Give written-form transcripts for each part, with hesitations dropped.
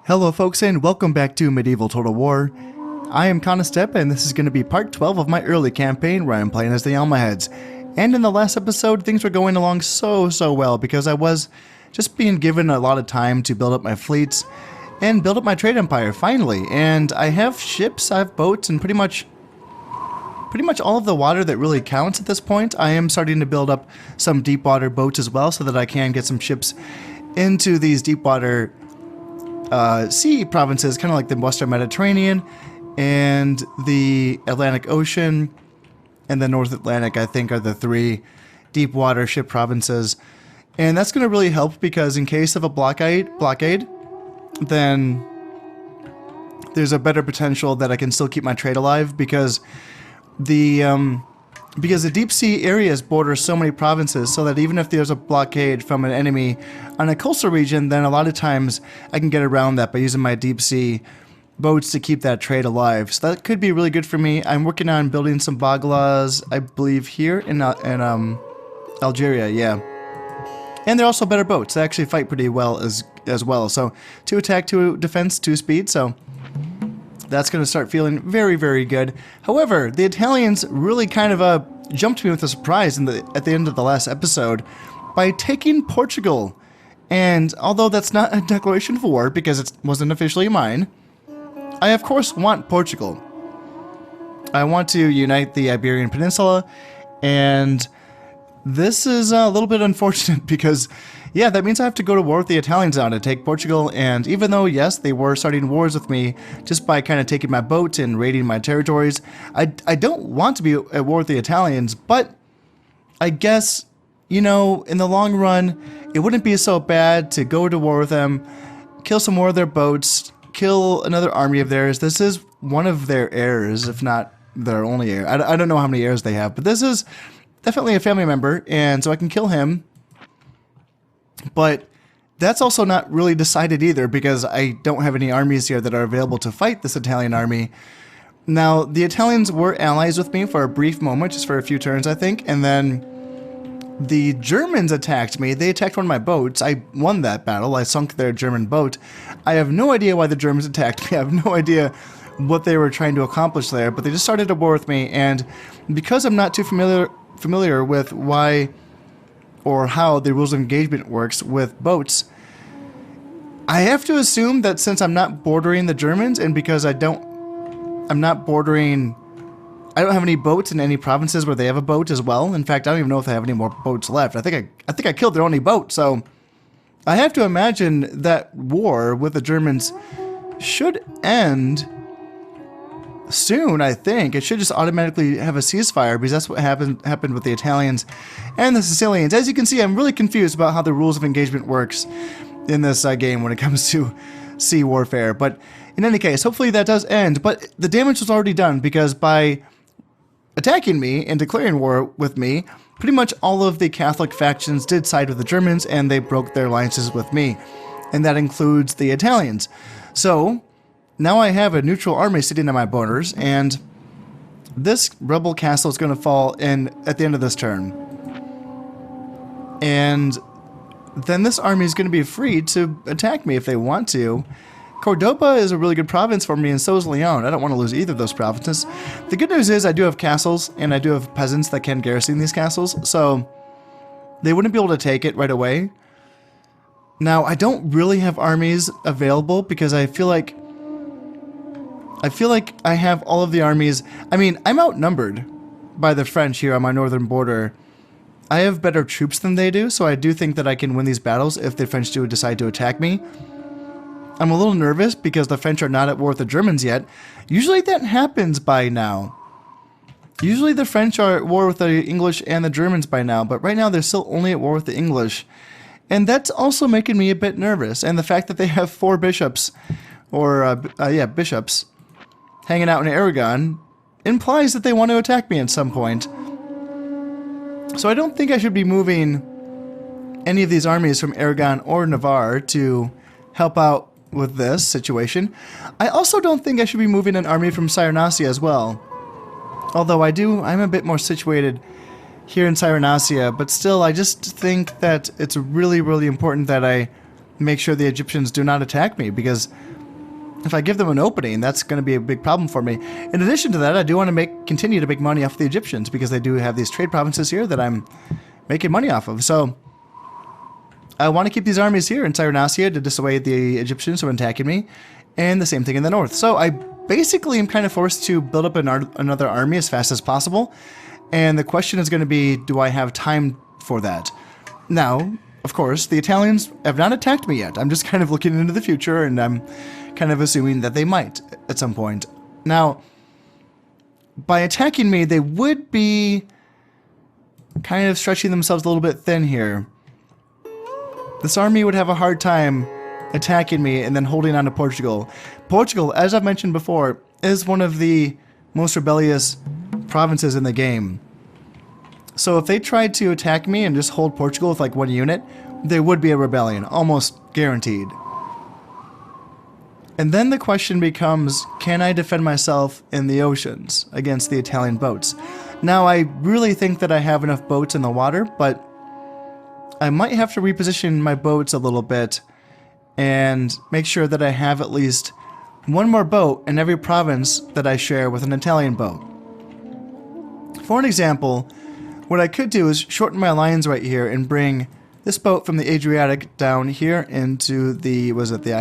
Hello folks and welcome back to Medieval Total War. I am Conostep and this is going to be part 12 of my early campaign where I'm playing as the Almohads. And in the last episode things were going along so well because I was just being given a lot of time to build up my fleets and build up my trade empire finally. And I have ships, I have boats, and pretty much all of the water that really counts at this point. I am starting to build up some deep water boats as well so that I can get some ships into these deep water sea provinces, kind of like the Western Mediterranean and the Atlantic Ocean and the North Atlantic, I think, are the three deep water ship provinces. And that's going to really help because in case of a blockade, then there's a better potential that I can still keep my trade alive because the deep sea areas border so many provinces, so that even if there's a blockade from an enemy on a coastal region, then a lot of times I can get around that by using my deep sea boats to keep that trade alive. So that could be really good for me. I'm working on building some baglas, I believe, here in Algeria, yeah. And they're also better boats. They actually fight pretty well as well. So 2 attack, 2 defense, 2 speed, so that's going to start feeling very good. However, the Italians really kind of jumped me with a surprise at the end of the last episode by taking Portugal. And although that's not a declaration of war because it wasn't officially mine, I of course want Portugal. I want to unite the Iberian Peninsula, and this is a little bit unfortunate because, yeah, that means I have to go to war with the Italians now to take Portugal. And even though, yes, they were starting wars with me just by kind of taking my boat and raiding my territories, I don't want to be at war with the Italians, but I guess, you know, in the long run, it wouldn't be so bad to go to war with them, kill some more of their boats, kill another army of theirs. This is one of their heirs, if not their only heir. I don't know how many heirs they have, but this is definitely a family member, and so I can kill him. But that's also not really decided either because I don't have any armies here that are available to fight this Italian army. Now, the Italians were allies with me for a brief moment, just for a few turns, I think, and then the Germans attacked me. They attacked one of my boats. I won that battle. I sunk their German boat. I have no idea why the Germans attacked me. I have no idea what they were trying to accomplish there, but they just started a war with me, and because I'm not too familiar with why or how the rules of engagement works with boats, I have to assume that since I'm not bordering the Germans, and because I don't have any boats in any provinces where they have a boat as well. In fact, I don't even know if they have any more boats left. I think I killed their only boat, so I have to imagine that war with the Germans should end soon. I think it should just automatically have a ceasefire because that's what happened with the Italians and the Sicilians. As you can see, I'm really confused about how the rules of engagement works in this game when it comes to sea warfare. But in any case, hopefully that does end. But the damage was already done because by attacking me and declaring war with me, pretty much all of the Catholic factions did side with the Germans and they broke their alliances with me, and that includes the Italians. So now I have a neutral army sitting on my borders, and this rebel castle is going to fall in at the end of this turn. And then this army is going to be free to attack me if they want to. Cordoba is a really good province for me, and so is Leon. I don't want to lose either of those provinces. The good news is I do have castles, and I do have peasants that can garrison these castles, so they wouldn't be able to take it right away. Now, I don't really have armies available because I feel like I have all of the armies. I mean, I'm outnumbered by the French here on my northern border. I have better troops than they do, so I do think that I can win these battles if the French do decide to attack me. I'm a little nervous because the French are not at war with the Germans yet. Usually that happens by now. Usually the French are at war with the English and the Germans by now, but right now they're still only at war with the English. And that's also making me a bit nervous. And the fact that they have 4 bishops, or bishops, hanging out in Aragon implies that they want to attack me at some point. So I don't think I should be moving any of these armies from Aragon or Navarre to help out with this situation. I also don't think I should be moving an army from Cyrenaica as well. Although I'm a bit more situated here in Cyrenaica, but still I just think that it's really important that I make sure the Egyptians do not attack me, because if I give them an opening, that's going to be a big problem for me. In addition to that, I do want to continue to make money off the Egyptians because they do have these trade provinces here that I'm making money off of. So I want to keep these armies here in Cyrenaica to dissuade the Egyptians from attacking me, and the same thing in the north. So I basically am kind of forced to build up another army as fast as possible, and the question is going to be, do I have time for that? Now, of course, the Italians have not attacked me yet. I'm just kind of looking into the future, and I'm kind of assuming that they might at some point. Now, by attacking me, they would be kind of stretching themselves a little bit thin here. This army would have a hard time attacking me and then holding on to Portugal. Portugal, as I've mentioned before, is one of the most rebellious provinces in the game. So if they tried to attack me and just hold Portugal with like one unit, there would be a rebellion, almost guaranteed. And then the question becomes, can I defend myself in the oceans against the Italian boats? Now, I really think that I have enough boats in the water, but I might have to reposition my boats a little bit and make sure that I have at least one more boat in every province that I share with an Italian boat. For an example, what I could do is shorten my lines right here and bring this boat from the Adriatic down here into the, was it the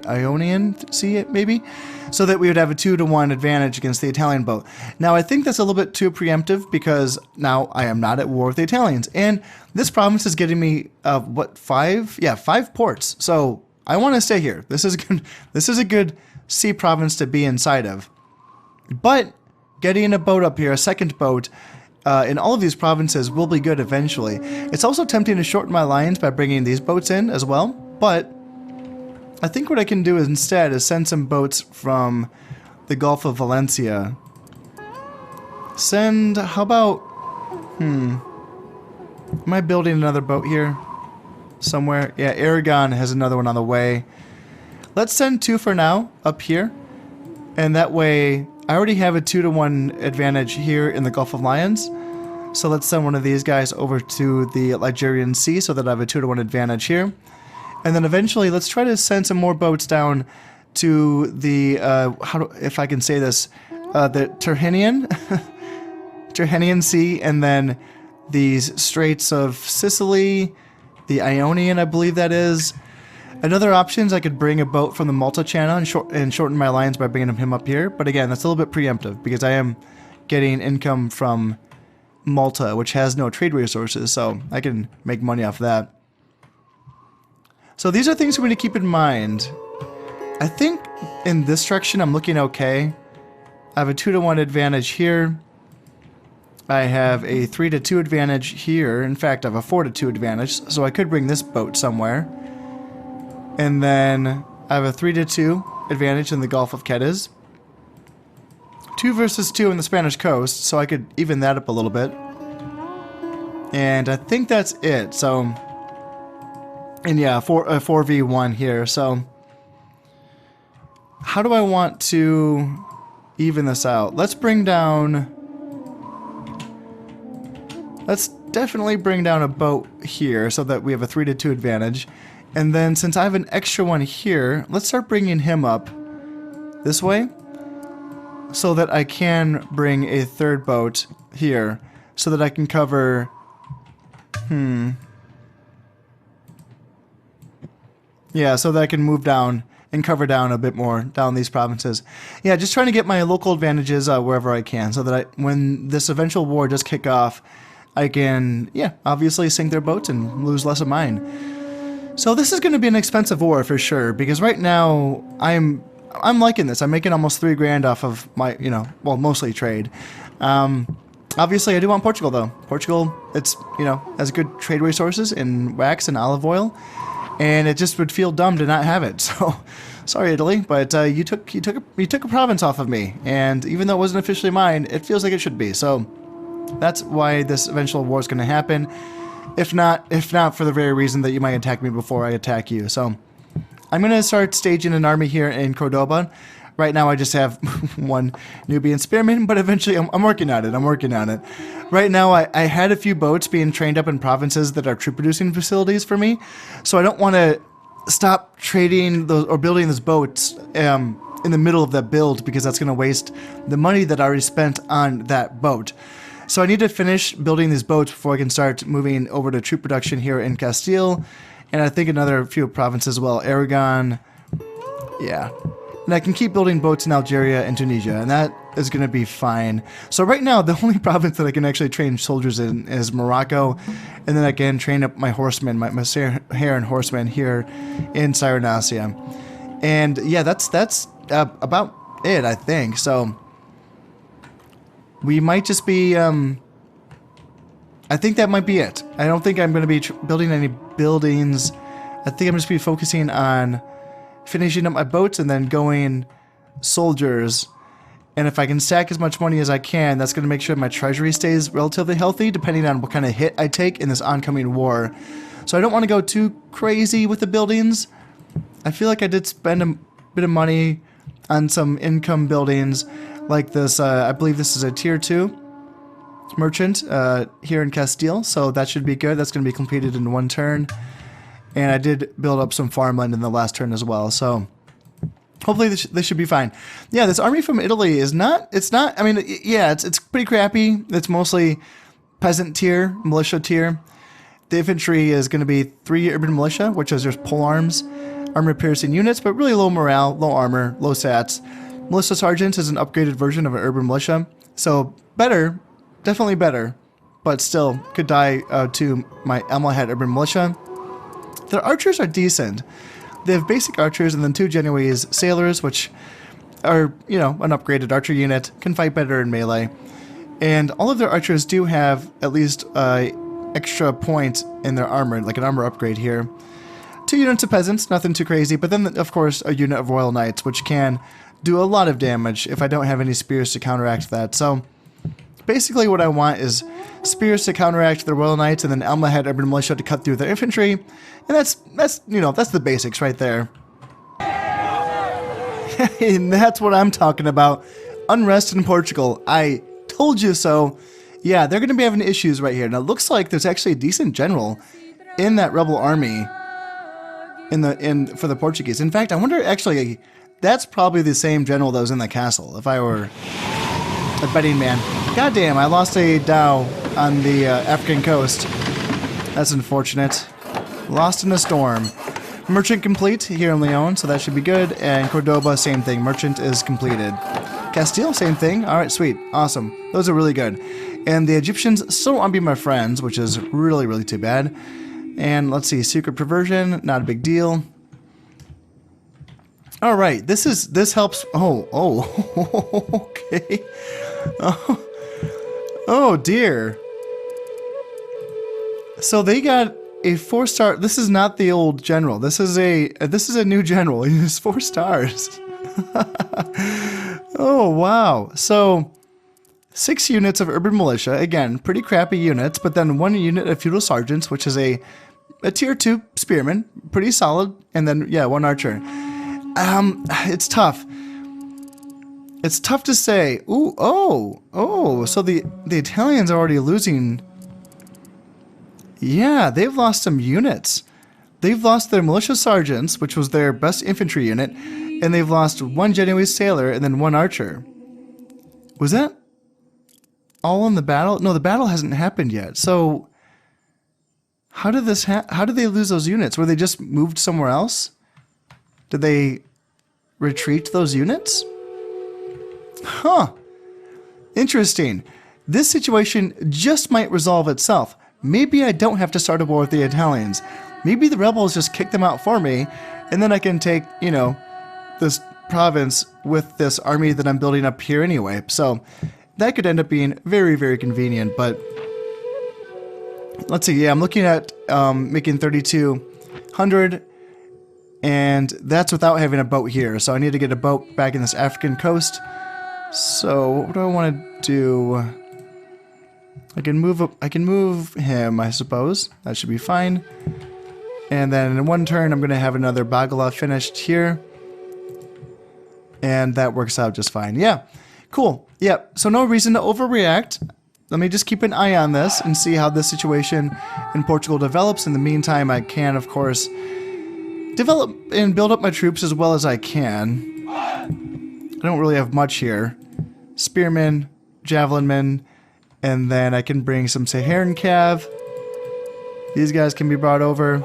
Ionian Sea, maybe? So that we would have a 2-to-1 advantage against the Italian boat. Now, I think that's a little bit too preemptive because now I am not at war with the Italians. And this province is getting me, what, 5? Yeah, 5 ports. So I want to stay here. This is good. This is a good sea province to be inside of. But getting a boat up here, a second boat, in all of these provinces will be good eventually. It's also tempting to shorten my lines by bringing these boats in as well, but I think what I can do instead is send some boats from the Gulf of Valencia. How about, am I building another boat here? Somewhere? Yeah, Aragon has another one on the way. Let's send 2 for now up here, and that way I already have a 2-to-1 advantage here in the Gulf of Lions. So let's send one of these guys over to the Ligurian Sea so that I have a 2-to-1 advantage here. And then eventually let's try to send some more boats down to the, if I can say this, the Tyrrhenian Sea, and then these Straits of Sicily, the Ionian, I believe that is. Another option is I could bring a boat from the Malta Channel and shorten my lines by bringing him up here. But again, that's a little bit preemptive because I am getting income from Malta, which has no trade resources, so I can make money off that. So these are things we need to keep in mind. I think in this direction I'm looking okay. I have a 2-to-1 advantage here. I have a 3-to-2 advantage here. In fact, I have a 4-to-2 advantage, so I could bring this boat somewhere. And then I have a 3-to-2 advantage in the Gulf of Cadiz. 2 versus 2 in the Spanish coast, so I could even that up a little bit. And I think that's it. So, and yeah, 4v1 here. So, how do I want to even this out? Let's definitely bring down a boat here so that we have a 3-to-2 advantage. And then since I have an extra one here, let's start bringing him up this way so that I can bring a third boat here so that I can cover, yeah, so that I can move down and cover down a bit more down these provinces. Yeah, just trying to get my local advantages wherever I can so that when this eventual war does kick off, I can, yeah, obviously sink their boats and lose less of mine. So this is going to be an expensive war for sure, because right now I'm liking this. I'm making almost $3,000 off of my, well, mostly trade. Obviously I do want Portugal though. Portugal, it's, has good trade resources in wax and olive oil, and it just would feel dumb to not have it. So sorry, Italy, but you took a province off of me, and even though it wasn't officially mine, it feels like it should be. So that's why this eventual war is going to happen. If not for the very reason that you might attack me before I attack you. So I'm going to start staging an army here in Cordoba. Right now I just have one Nubian spearman, but eventually I'm working on it. Right now I had a few boats being trained up in provinces that are troop producing facilities for me. So I don't want to stop trading those or building those boats in the middle of that build because that's going to waste the money that I already spent on that boat. So I need to finish building these boats before I can start moving over to troop production here in Castile. And I think another few provinces as well. Aragon. Yeah. And I can keep building boats in Algeria and Tunisia, and that is going to be fine. So right now, the only province that I can actually train soldiers in is Morocco, and then I can train up my horsemen, my Heir and horsemen here in Cyrenaica. And yeah, that's about it, I think. So we might just be, I think that might be it. I don't think I'm going to be building any buildings. I think I'm just be focusing on finishing up my boats and then going soldiers. And if I can stack as much money as I can, that's going to make sure my treasury stays relatively healthy, depending on what kind of hit I take in this oncoming war. So I don't want to go too crazy with the buildings. I feel like I did spend a bit of money on some income buildings, like this. I believe this is a tier 2 merchant here in Castile, so that should be good. That's going to be completed in 1 turn. And I did build up some farmland in the last turn as well, so hopefully this should be fine. Yeah, this army from Italy is not, I mean, yeah, it's pretty crappy. It's mostly peasant tier, militia tier. The infantry is going to be 3 urban militia, which is just polearms, armor-piercing units, but really low morale, low armor, low stats. Militia sergeant is an upgraded version of an urban militia, so better, definitely better, but still could die to my Almohad urban militia. Their archers are decent. They have basic archers and then 2 Genoese sailors, which are, you know, an upgraded archer unit, can fight better in melee. And all of their archers do have at least extra point in their armor, like an armor upgrade here. 2 units of peasants, nothing too crazy, but then, of course, a unit of royal knights, which can do a lot of damage if I don't have any spears to counteract that. So basically what I want is spears to counteract the royal knights and then Almohad urban militia to cut through their infantry. And that's you know, that's the basics right there. And that's what I'm talking about. Unrest in Portugal. I told you so. Yeah, they're going to be having issues right here. Now, it looks like there's actually a decent general in that rebel army for the Portuguese. In fact, I wonder, actually, that's probably the same general that was in the castle, if I were a betting man. Goddamn, I lost a Dow on the African coast. That's unfortunate. Lost in a storm. Merchant complete here in Leon, so that should be good. And Cordoba, same thing. Merchant is completed. Castile, same thing. All right, sweet. Awesome. Those are really good. And the Egyptians still want to be my friends, which is really, really too bad. And let's see, secret perversion, not a big deal. All right, this helps. Oh, okay. Oh dear. So they got a 4-star. This is not the old general. This is a new general. He's 4 stars. Oh wow. So 6 units of urban militia. Again, pretty crappy units, but then 1 unit of feudal sergeants, which is a tier 2 spearman, pretty solid, and then yeah, 1 archer. It's tough. It's tough to say. Ooh, oh, so the Italians are already losing. Yeah, they've lost some units. They've lost their militia sergeants, which was their best infantry unit, and they've lost 1 Genoese sailor and then 1 archer. Was that all in the battle? No, the battle hasn't happened yet. So how did this how did they lose those units? Were they just moved somewhere else? Did they retreat those units? Huh. Interesting. This situation just might resolve itself. Maybe I don't have to start a war with the Italians. Maybe the rebels just kick them out for me, and then I can take, you know, this province with this army that I'm building up here anyway. So that could end up being very, very convenient, but let's see. Yeah, I'm looking at making 3,200, and that's without having a boat here. So I need to get a boat back in this African coast. So what do I want to do? I can move him, I suppose. That should be fine. And then in 1 turn, I'm going to have another Bagala finished here. And that works out just fine. Yeah, cool. Yeah, so no reason to overreact. Let me just keep an eye on this and see how this situation in Portugal develops. In the meantime, I can, of course, develop and build up my troops as well as I can. I don't really have much here. Spearmen, javelin men, and then I can bring some, say, Heir and Cav. These guys can be brought over.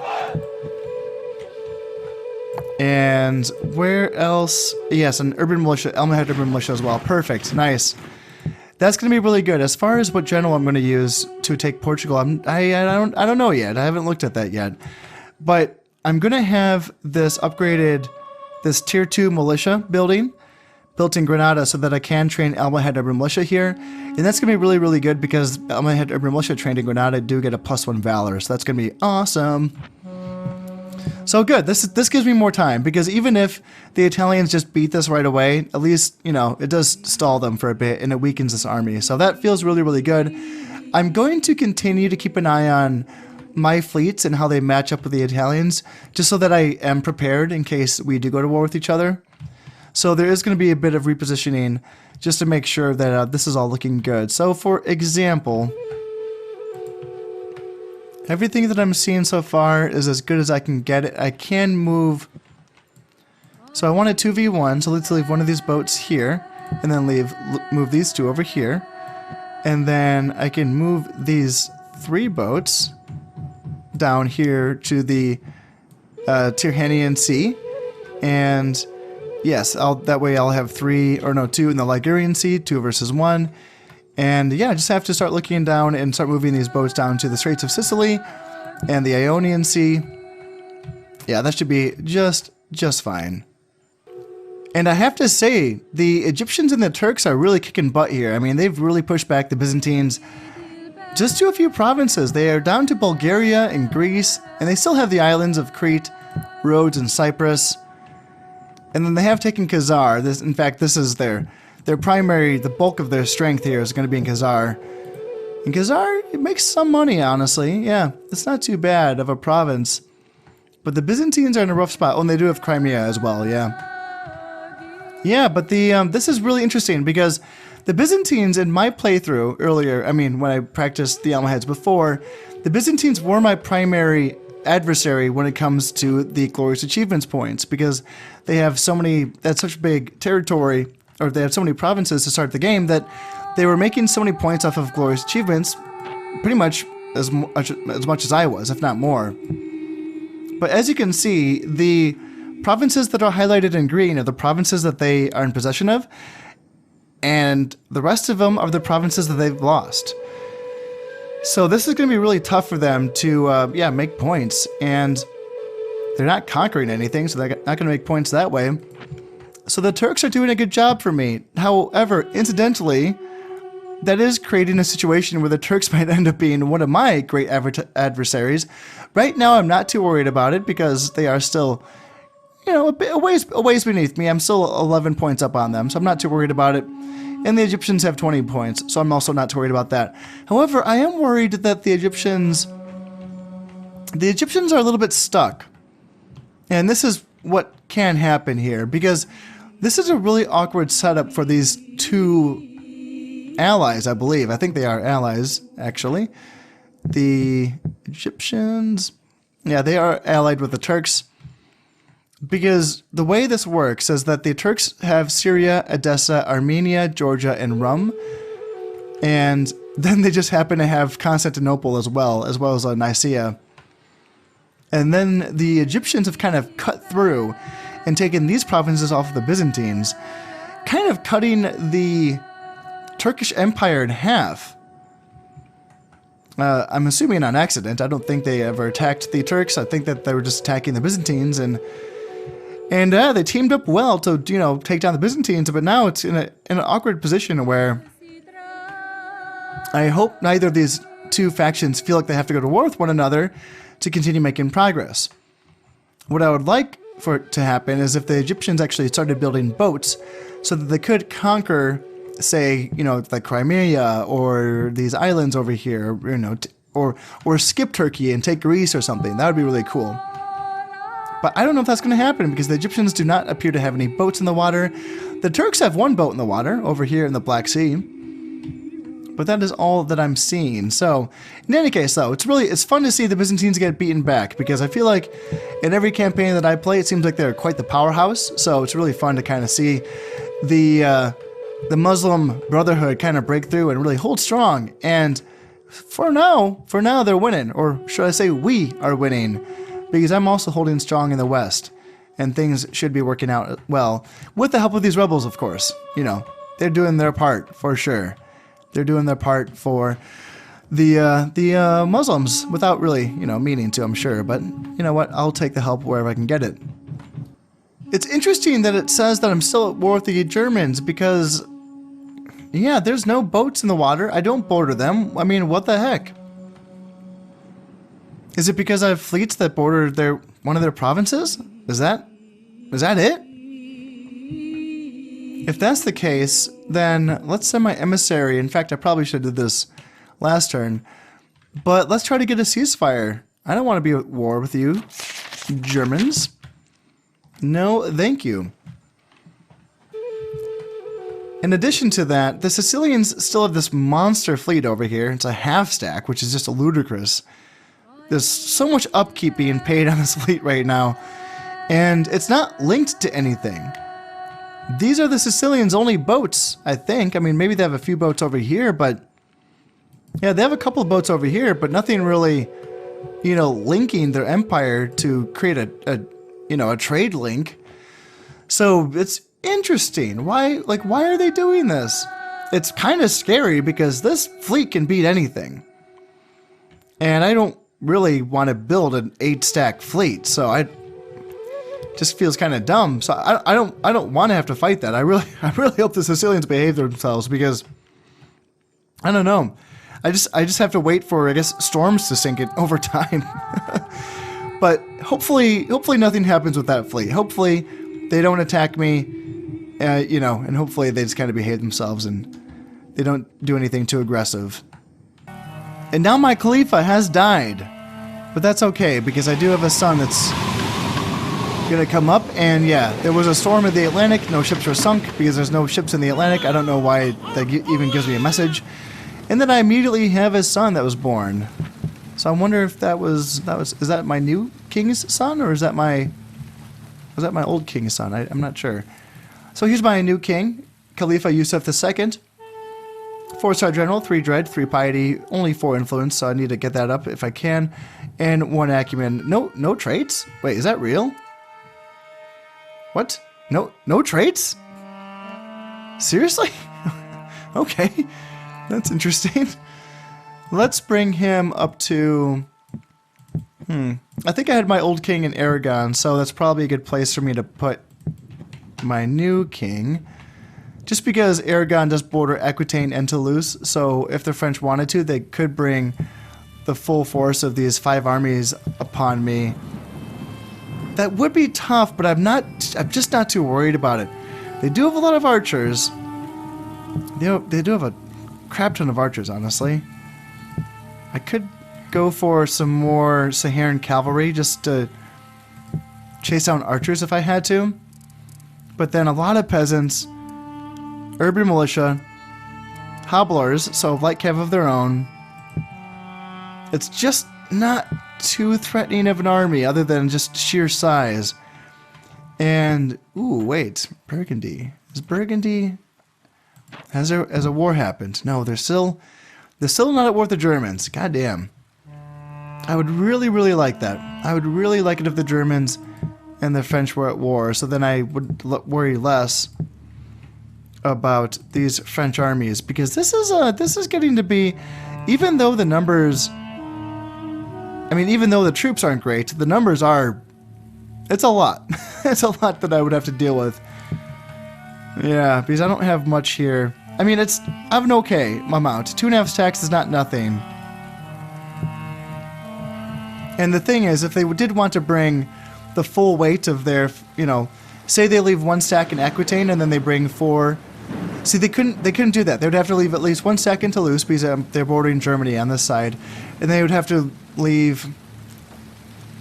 And where else? Yes, an urban militia, Almohad urban militia as well. Perfect, nice. That's going to be really good. As far as what general I'm going to use to take Portugal, I don't know yet. I haven't looked at that yet. But I'm going to have this upgraded, this tier 2 militia building built in Granada so that I can train Almohad urban militia here. And that's going to be really, really good because Almohad urban militia trained in Granada do get a +1 valor. So that's going to be awesome. So good, this gives me more time, because even if the Italians just beat this right away, at least, you know, it does stall them for a bit and it weakens this army. So that feels really, really good. I'm going to continue to keep an eye on my fleets and how they match up with the Italians, just so that I am prepared in case we do go to war with each other. So there is going to be a bit of repositioning just to make sure that this is all looking good. So for example, everything that I'm seeing so far is as good as I can get it. I can move. So I want a 2v1. So let's leave one of these boats here, and then move these two over here, and then I can move these 3 boats down here to the Tyrrhenian Sea, and yes, that way I'll have 2 in the Ligurian Sea, 2 versus 1. And yeah, I just have to start looking down and start moving these boats down to the Straits of Sicily and the Ionian Sea. Yeah, that should be just fine. And I have to say, the Egyptians and the Turks are really kicking butt here. I mean, they've really pushed back the Byzantines just to a few provinces. They are down to Bulgaria and Greece, and they still have the islands of Crete, Rhodes, and Cyprus. And then they have taken Khazar. In fact, this is their primary, the bulk of their strength here is going to be in Khazar. And Khazar, it makes some money, honestly. Yeah, it's not too bad of a province. But the Byzantines are in a rough spot. Oh, and they do have Crimea as well, yeah. Yeah, but this is really interesting because the Byzantines in my playthrough earlier, I mean, when I practiced the Almohads before, the Byzantines were my primary adversary when it comes to the glorious achievements points, because they have that's such big territory, or they have so many provinces to start the game, that they were making so many points off of glorious achievements, pretty much as much as I was, if not more. But as you can see, the provinces that are highlighted in green are the provinces that they are in possession of, and the rest of them are the provinces that they've lost. So this is going to be really tough for them to, make points, and they're not conquering anything, so they're not going to make points that way. So the Turks are doing a good job for me. However, incidentally, that is creating a situation where the Turks might end up being one of my great adversaries. Right now, I'm not too worried about it because they are still, a ways beneath me. I'm still 11 points up on them, so I'm not too worried about it. And the Egyptians have 20 points, so I'm also not too worried about that. However, I am worried that the Egyptians are a little bit stuck. And this is what can happen here, because this is a really awkward setup for these 2 allies, I believe. I think they are allies, actually. The Egyptians, yeah, they are allied with the Turks. Because the way this works is that the Turks have Syria, Edessa, Armenia, Georgia, and Rum. And then they just happen to have Constantinople as well as Nicaea. And then the Egyptians have kind of cut through and taken these provinces off of the Byzantines, kind of cutting the Turkish Empire in half. I'm assuming on accident. I don't think they ever attacked the Turks. I think that they were just attacking the Byzantines, and they teamed up well to, take down the Byzantines, but now it's in an awkward position where I hope neither of these 2 factions feel like they have to go to war with one another to continue making progress. What I would like for it to happen is if the Egyptians actually started building boats so that they could conquer, say, like Crimea or these islands over here, or skip Turkey and take Greece or something. That would be really cool. But I don't know if that's going to happen because the Egyptians do not appear to have any boats in the water. The Turks have 1 boat in the water over here in the Black Sea. But that is all that I'm seeing. So, in any case, though, it's fun to see the Byzantines get beaten back, because I feel like in every campaign that I play, it seems like they're quite the powerhouse. So it's really fun to kind of see the Muslim Brotherhood kind of break through and really hold strong. And for now, they're winning, or should I say, we are winning, because I'm also holding strong in the West, and things should be working out well with the help of these rebels, of course. You know, they're doing their part for sure. They're doing their part for the Muslims without really, meaning to, I'm sure. But you know what? I'll take the help wherever I can get it. It's interesting that it says that I'm still at war with the Germans because, yeah, there's no boats in the water. I don't border them. I mean, what the heck? Is it because I have fleets that border one of their provinces? Is that it? If that's the case, then let's send my emissary. In fact, I probably should have did this last turn. But let's try to get a ceasefire. I don't want to be at war with you, Germans. No, thank you. In addition to that, the Sicilians still have this monster fleet over here. It's a half stack, which is just ludicrous. There's so much upkeep being paid on this fleet right now. And it's not linked to anything. These are the Sicilians' only boats, I think. I mean, maybe they have a few boats over here, but... yeah, they have a couple of boats over here, but nothing really, linking their empire to create a trade link. So it's interesting. Why are they doing this? It's kind of scary because this fleet can beat anything. And I don't really want to build an 8-stack fleet, so just feels kind of dumb. So I don't want to have to fight that. I really hope the Sicilians behave themselves, because I don't know. I just have to wait for, I guess, storms to sink it over time. But hopefully nothing happens with that fleet. Hopefully they don't attack me, and hopefully they just kind of behave themselves and they don't do anything too aggressive. And now my Khalifa has died, but that's okay because I do have a son that's gonna come up. And yeah, there was a storm in the Atlantic. No ships were sunk because there's no ships in the Atlantic. I don't know why that even gives me a message. And then I immediately have a son that was born. So I wonder if is that my new king's son, or was that my old king's son? I'm not sure. So here's my new king, Khalifa Yusuf II. 4-star general, 3 dread, 3 piety, only 4 influence, so I need to get that up if I can. And 1 acumen. No traits? Wait, is that real? What? No traits? Seriously? Okay. That's interesting. Let's bring him up to... I think I had my old king in Aragon, so that's probably a good place for me to put my new king. Just because Aragon does border Aquitaine and Toulouse, so if the French wanted to, they could bring the full force of these 5 armies upon me. That would be tough, but I'm just not too worried about it. They do have a lot of archers. They do have a crap ton of archers, honestly. I could go for some more Saharan cavalry just to chase down archers if I had to. But then a lot of peasants, urban militia, hobblers, so light cav of their own. It's just not too threatening of an army other than just sheer size. And, ooh, wait, Burgundy. Is Burgundy... Has a war happened? No, they're still not at war with the Germans. God damn. I would really, really like that. I would really like it if the Germans and the French were at war, so then I would worry less about these French armies, because this is getting to be, even though the numbers, I mean, even though the troops aren't great, the numbers are, it's a lot. It's a lot that I would have to deal with. Yeah, because I don't have much here. I mean, I have an okay amount. 2.5 stacks is not nothing. And the thing is, if they did want to bring the full weight of their, say they leave 1 stack in Aquitaine and then they bring 4. See, they couldn't do that. They would have to leave at least 1 stack in Toulouse because they're bordering Germany on this side. And they would have to leave,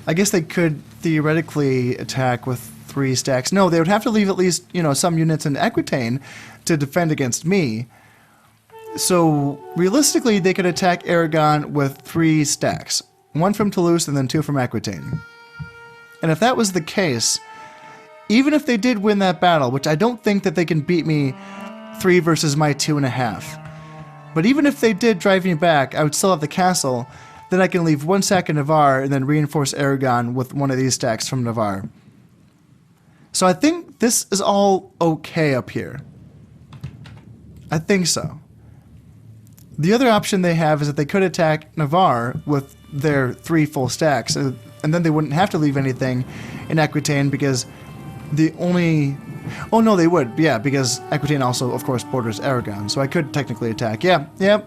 I guess they could theoretically attack with 3 stacks. No, they would have to leave at least, some units in Aquitaine to defend against me. So realistically, they could attack Aragon with 3 stacks. 1 from Toulouse and then 2 from Aquitaine. And if that was the case, even if they did win that battle, which I don't think that they can beat me 3 versus my 2.5. But even if they did drive me back, I would still have the castle. Then I can leave 1 stack in Navarre and then reinforce Aragon with 1 of these stacks from Navarre. So I think this is all okay up here. I think so. The other option they have is that they could attack Navarre with their 3 full stacks, and then they wouldn't have to leave anything in Aquitaine because the only... Oh no, they would, yeah, because Aquitaine also, of course, borders Aragon, so I could technically attack. Yeah,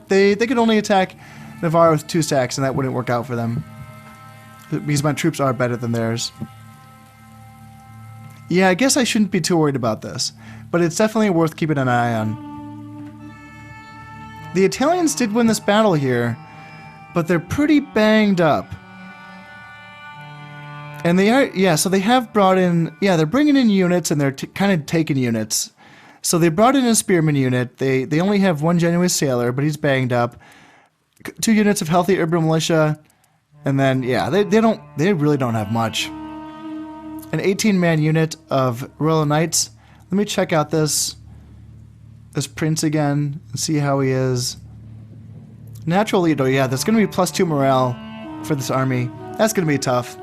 they could only attack Navarre with 2 stacks, and that wouldn't work out for them. Because my troops are better than theirs. Yeah, I guess I shouldn't be too worried about this, but it's definitely worth keeping an eye on. The Italians did win this battle here, but they're pretty banged up. And they are, yeah, so they have brought in, yeah, they're bringing in units and they're kind of taking units. So they brought in a spearman unit. They only have 1 Genoese sailor, but he's banged up. 2 units of healthy urban militia. And then, yeah, they really don't have much. An 18-man unit of Royal Knights. Let me check out this prince again and see how he is. Natural leader, yeah, that's going to be +2 morale for this army. That's going to be tough.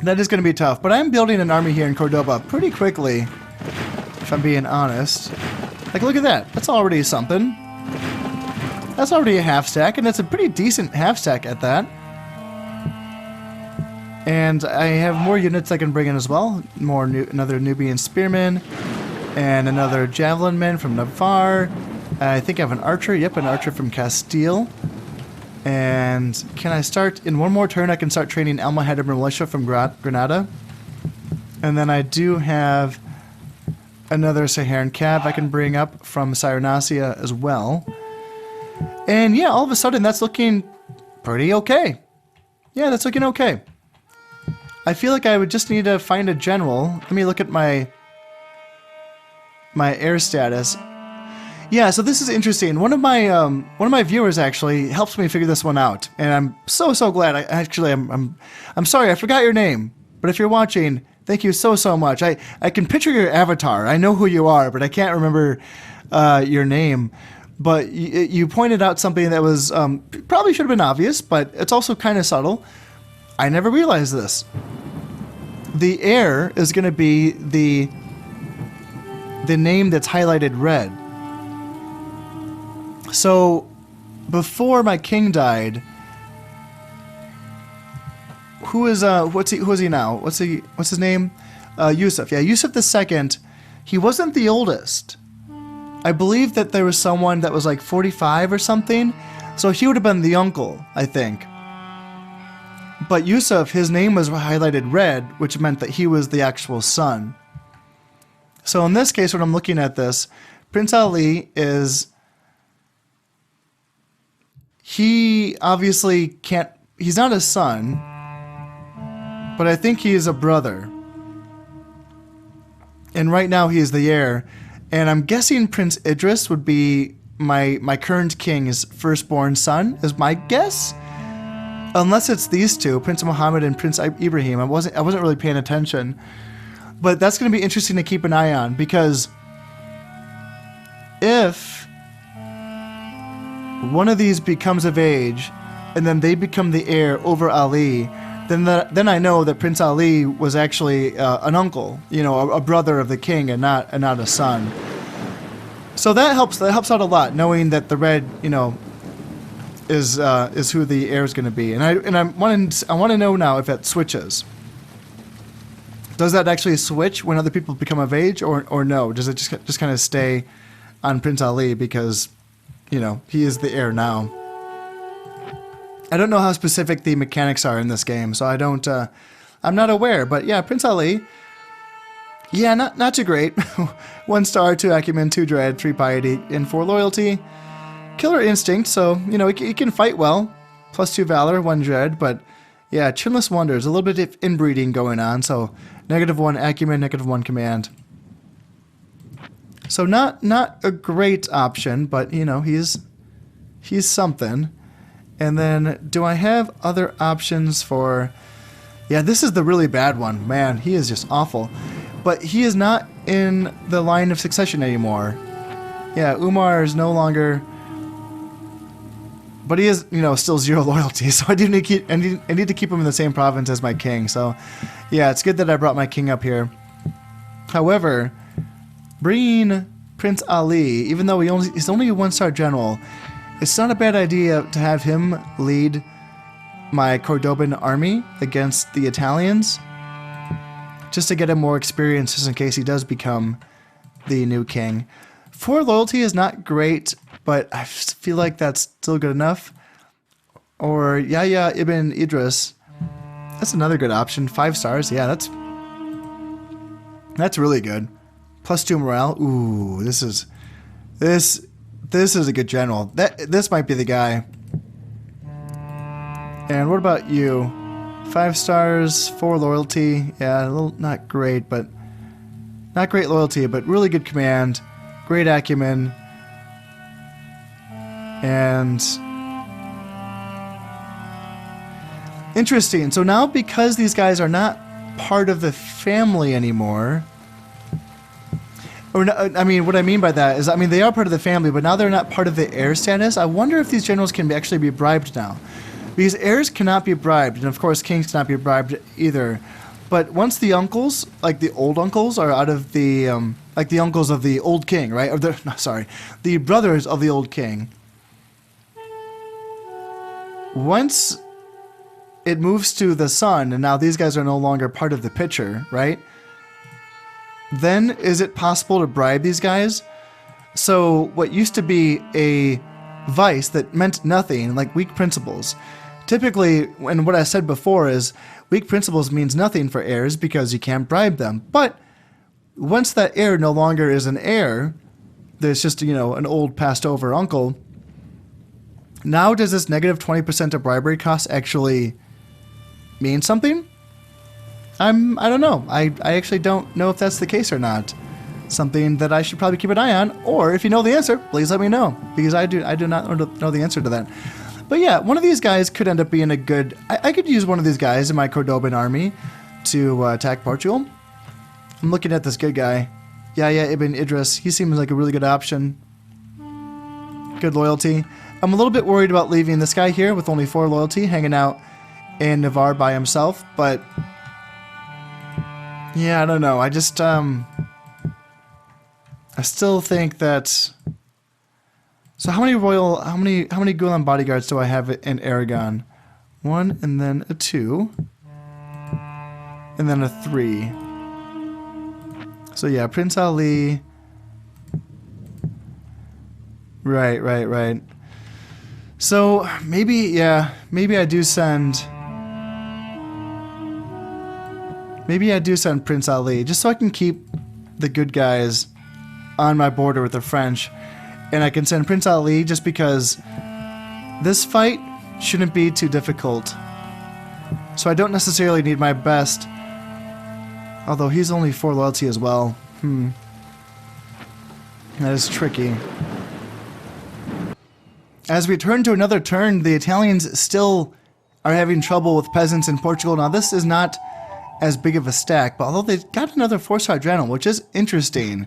That is going to be tough, but I'm building an army here in Cordoba pretty quickly, if I'm being honest. Like, look at that. That's already something. That's already a half stack, and it's a pretty decent half stack at that. And I have more units I can bring in as well. Another Nubian spearman, and another javelin man from Navarre. I think I have an archer. Yep, an archer from Castile. And can I start, in 1 more turn, I can start training Almohad militia from Granada. And then I do have another Saharan cav I can bring up from Cyrenacia as well. And yeah, all of a sudden that's looking pretty okay. Yeah, that's looking okay. I feel like I would just need to find a general. Let me look at my air status. Yeah, so this is interesting. One of my viewers actually helps me figure this one out, and I'm so glad. I'm sorry I forgot your name, but if you're watching, thank you so much. I can picture your avatar. I know who you are, but I can't remember your name. But you pointed out something that was probably should have been obvious, but it's also kind of subtle. I never realized this. The heir is going to be the name that's highlighted red. So, before my king died, who is he now? What's his name? Yusuf. Yeah, Yusuf II. He wasn't the oldest. I believe that there was someone that was like 45 or something. So he would have been the uncle, I think. But Yusuf, his name was highlighted red, which meant that he was the actual son. So in this case, when I'm looking at this, Prince Ali is... He obviously can't... He's not a son, but I think he is a brother. And right now he is the heir. And I'm guessing Prince Idris would be my current king's firstborn son, is my guess. Unless it's these two, Prince Muhammad and Prince Ibrahim. I wasn't really paying attention. But that's going to be interesting to keep an eye on, because if one of these becomes of age and then they become the heir over Ali, then I know that Prince Ali was actually an uncle, you know, a brother of the king and not a son. So that helps out a lot, knowing that the red, you know, is who the heir is going to be. And I want to know now if that switches. Does that actually switch when other people become of age, or no? Does it just kind of stay on Prince Ali because, you know, he is the heir now? I don't know how specific the mechanics are in this game, so I'm not aware. But yeah, Prince Ali, yeah, not too great. 1 star, 2 acumen, 2 dread, 3 piety, and 4 loyalty. Killer instinct, so, you know, he can fight well. +2 valor, 1 dread, but yeah, chinless wonders, a little bit of inbreeding going on, so -1 acumen, -1 command. So not a great option, but you know, he's something. And then do I have other options for... Yeah, this is the really bad one. Man, he is just awful. But he is not in the line of succession anymore. Yeah, Umar is no longer... But he is, you know, still 0 loyalty, so I do need to keep, I need to keep him in the same province as my king. So, yeah, it's good that I brought my king up here. However, bringing Prince Ali, even though he's only a 1-star general, it's not a bad idea to have him lead my Cordoban army against the Italians, just to get him more experience, just in case he does become the new king. 4 loyalty is not great, but I feel like that's still good enough. Or Yahya ibn Idris, that's another good option. 5 stars, yeah, that's really good. +2 morale. Ooh, this is a good general. This might be the guy. And what about you? 5 stars, 4 loyalty. Yeah, a little not great, but not great loyalty, but really good command, great acumen, and interesting. So now, because these guys are not part of the family anymore, or I mean, what I mean by that is, I mean, they are part of the family, but now they're not part of the heir status. I wonder if these generals can actually be bribed now. Because heirs cannot be bribed, and of course kings cannot be bribed either. But once the uncles, like the old uncles, are out of the, like the uncles of the old king, right? Or the, no, sorry, the brothers of the old king. Once it moves to the son, and now these guys are no longer part of the picture, right? Then is it possible to bribe these guys? So what used to be a vice that meant nothing, like weak principles. Typically, and what I said before is, weak principles means nothing for heirs because you can't bribe them. But once that heir no longer is an heir, there's just, you know, an old passed over uncle. Now does this negative 20% of bribery costs actually mean something? I don't know. I actually don't know if that's the case or not. Something that I should probably keep an eye on, or if you know the answer, please let me know, because I do not know the answer to that. But yeah, one of these guys could end up being a good... I could use one of these guys in my Cordoban army to attack Portugal. I'm looking at this good guy. Yahya ibn Idris. He seems like a really good option. Good loyalty. I'm a little bit worried about leaving this guy here with only 4 loyalty, hanging out in Navarre by himself, but... yeah, I don't know. I just, I still think that... So how many Gulen bodyguards do I have in Aragon? 1, and then a 2, and then a 3. So yeah, Prince Ali. Right. So maybe, yeah, maybe I do send Prince Ali, just so I can keep the good guys on my border with the French. And I can send Prince Ali just because this fight shouldn't be too difficult. So I don't necessarily need my best. Although he's only 4 loyalty as well. That is tricky. As we turn to another turn, the Italians still are having trouble with peasants in Portugal. Now this is not as big of a stack, but although they've got another 4-star general, which is interesting.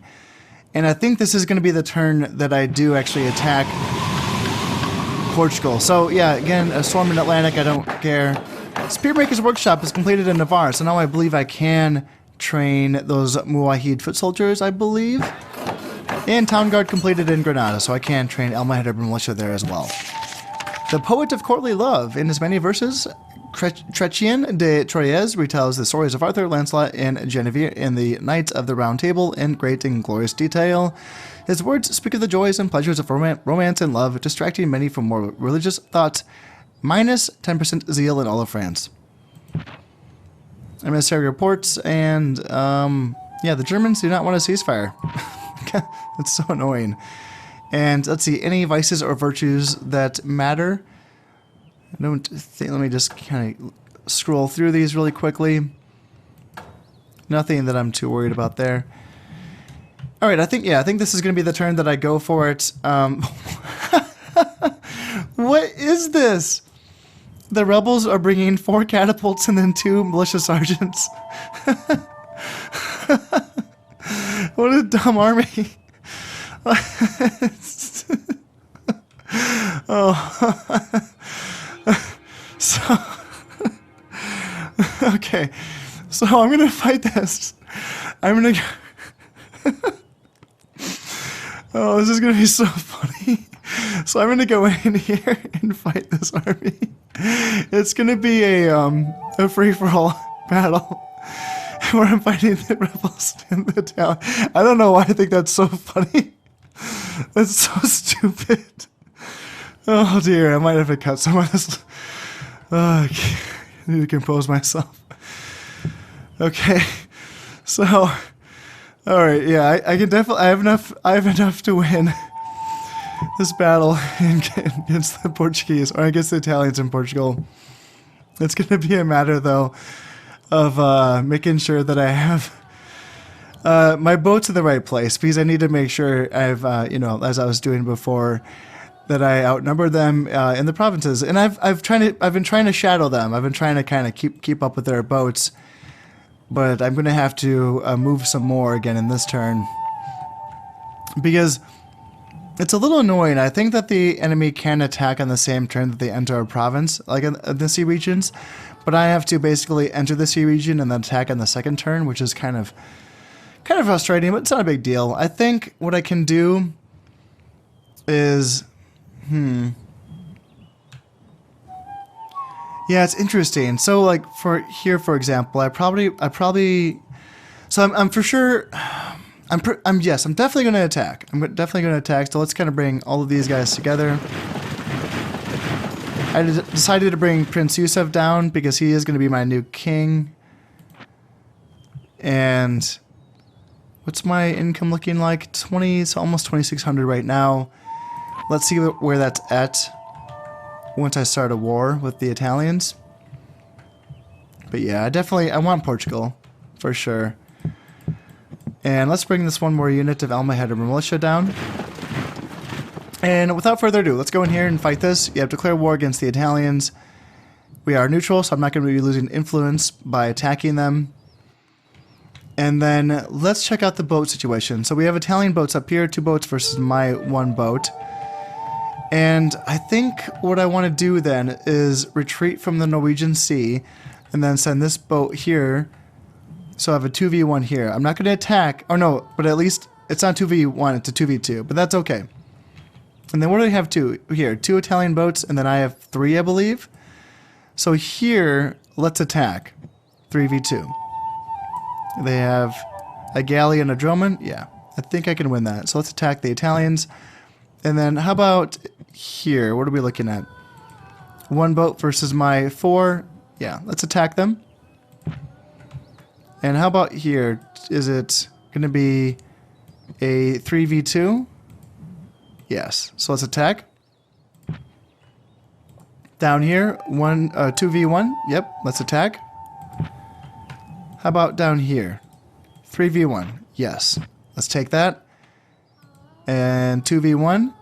And I think this is going to be the turn that I do actually attack Portugal. So yeah, again, a storm in Atlantic, I don't care. Spearmaker's Workshop is completed in Navarre, so now I believe I can train those Muwahid foot soldiers, I believe. And Town Guard completed in Granada, so I can train Almohad urban militia there as well. The Poet of Courtly Love, in his many verses, Chrétien de Troyes retells the stories of Arthur, Lancelot, and Genevieve in the Knights of the Round Table in great and glorious detail. His words speak of the joys and pleasures of romance and love, distracting many from more religious thoughts, minus 10% zeal in all of France. Emissary reports, and yeah, the Germans do not want a ceasefire. It's so annoying. And let's see, any vices or virtues that matter? I don't think, let me just kind of scroll through these really quickly. Nothing that I'm too worried about there. All right, I think this is going to be the turn that I go for it. What is this? The rebels are bringing 4 catapults and then 2 militia sergeants. What a dumb army. Oh. So, okay. So I'm going to fight this. I'm going to... Oh, this is going to be so funny. So I'm going to go in here and fight this army. It's going to be a free-for-all battle where I'm fighting the rebels in the town. I don't know why I think that's so funny. That's so stupid. Oh dear, I might have to cut some of this. Oh, I need to compose myself. Okay, so, all right, yeah, I can definitely. I have enough to win this battle against the Portuguese, or against the Italians in Portugal. It's going to be a matter, though, of making sure that I have my boats in the right place, because I need to make sure I've, as I was doing before, that I outnumber them in the provinces. And I've been trying to shadow them. I've been trying to kind of keep up with their boats, but I'm going to have to move some more again in this turn, because it's a little annoying. I think that the enemy can attack on the same turn that they enter a province, like in the sea regions, but I have to basically enter the sea region and then attack on the second turn, which is kind of frustrating, but it's not a big deal. I think what I can do is, yeah, it's interesting. So like for here, for example, I probably, so I'm for sure, I'm definitely going to attack. I'm definitely going to attack. So let's kind of bring all of these guys together. I decided to bring Prince Yusuf down because he is going to be my new king. And what's my income looking like? 20, so almost 2,600 right now. Let's see where that's at once I start a war with the Italians. But yeah, I want Portugal, for sure. And let's bring this one more unit of Almohad militia down. And without further ado, let's go in here and fight this. You have declared war against the Italians. We are neutral, so I'm not going to be losing influence by attacking them. And then let's check out the boat situation. So we have Italian boats up here, 2 boats versus my 1 boat. And I think what I want to do then is retreat from the Norwegian Sea and then send this boat here. So I have a 2v1 here. I'm not going to attack. Oh no, but at least it's not 2v1, it's a 2v2, but that's okay. And then what do I have here? 2 Italian boats, and then I have 3, I believe. So here, let's attack. 3v2. They have a galley and a dromon. Yeah, I think I can win that. So let's attack the Italians. And then how about here? What are we looking at? 1 boat versus my 4. Yeah, let's attack them. And how about here? Is it going to be a 3v2? Yes. So let's attack. Down here, 2v1. Yep, let's attack. How about down here? 3v1. Yes. Let's take that. And 2v1.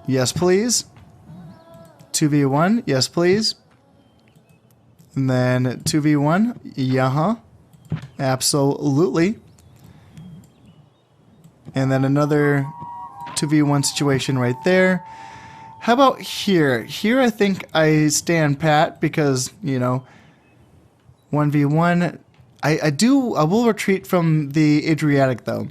Yes, please. 2v1. Yes, please. And then 2v1. Yeah, absolutely. And then another 2v1 situation right there. How about here? Here I think I stand pat because, 1v1. I will retreat from the Adriatic though,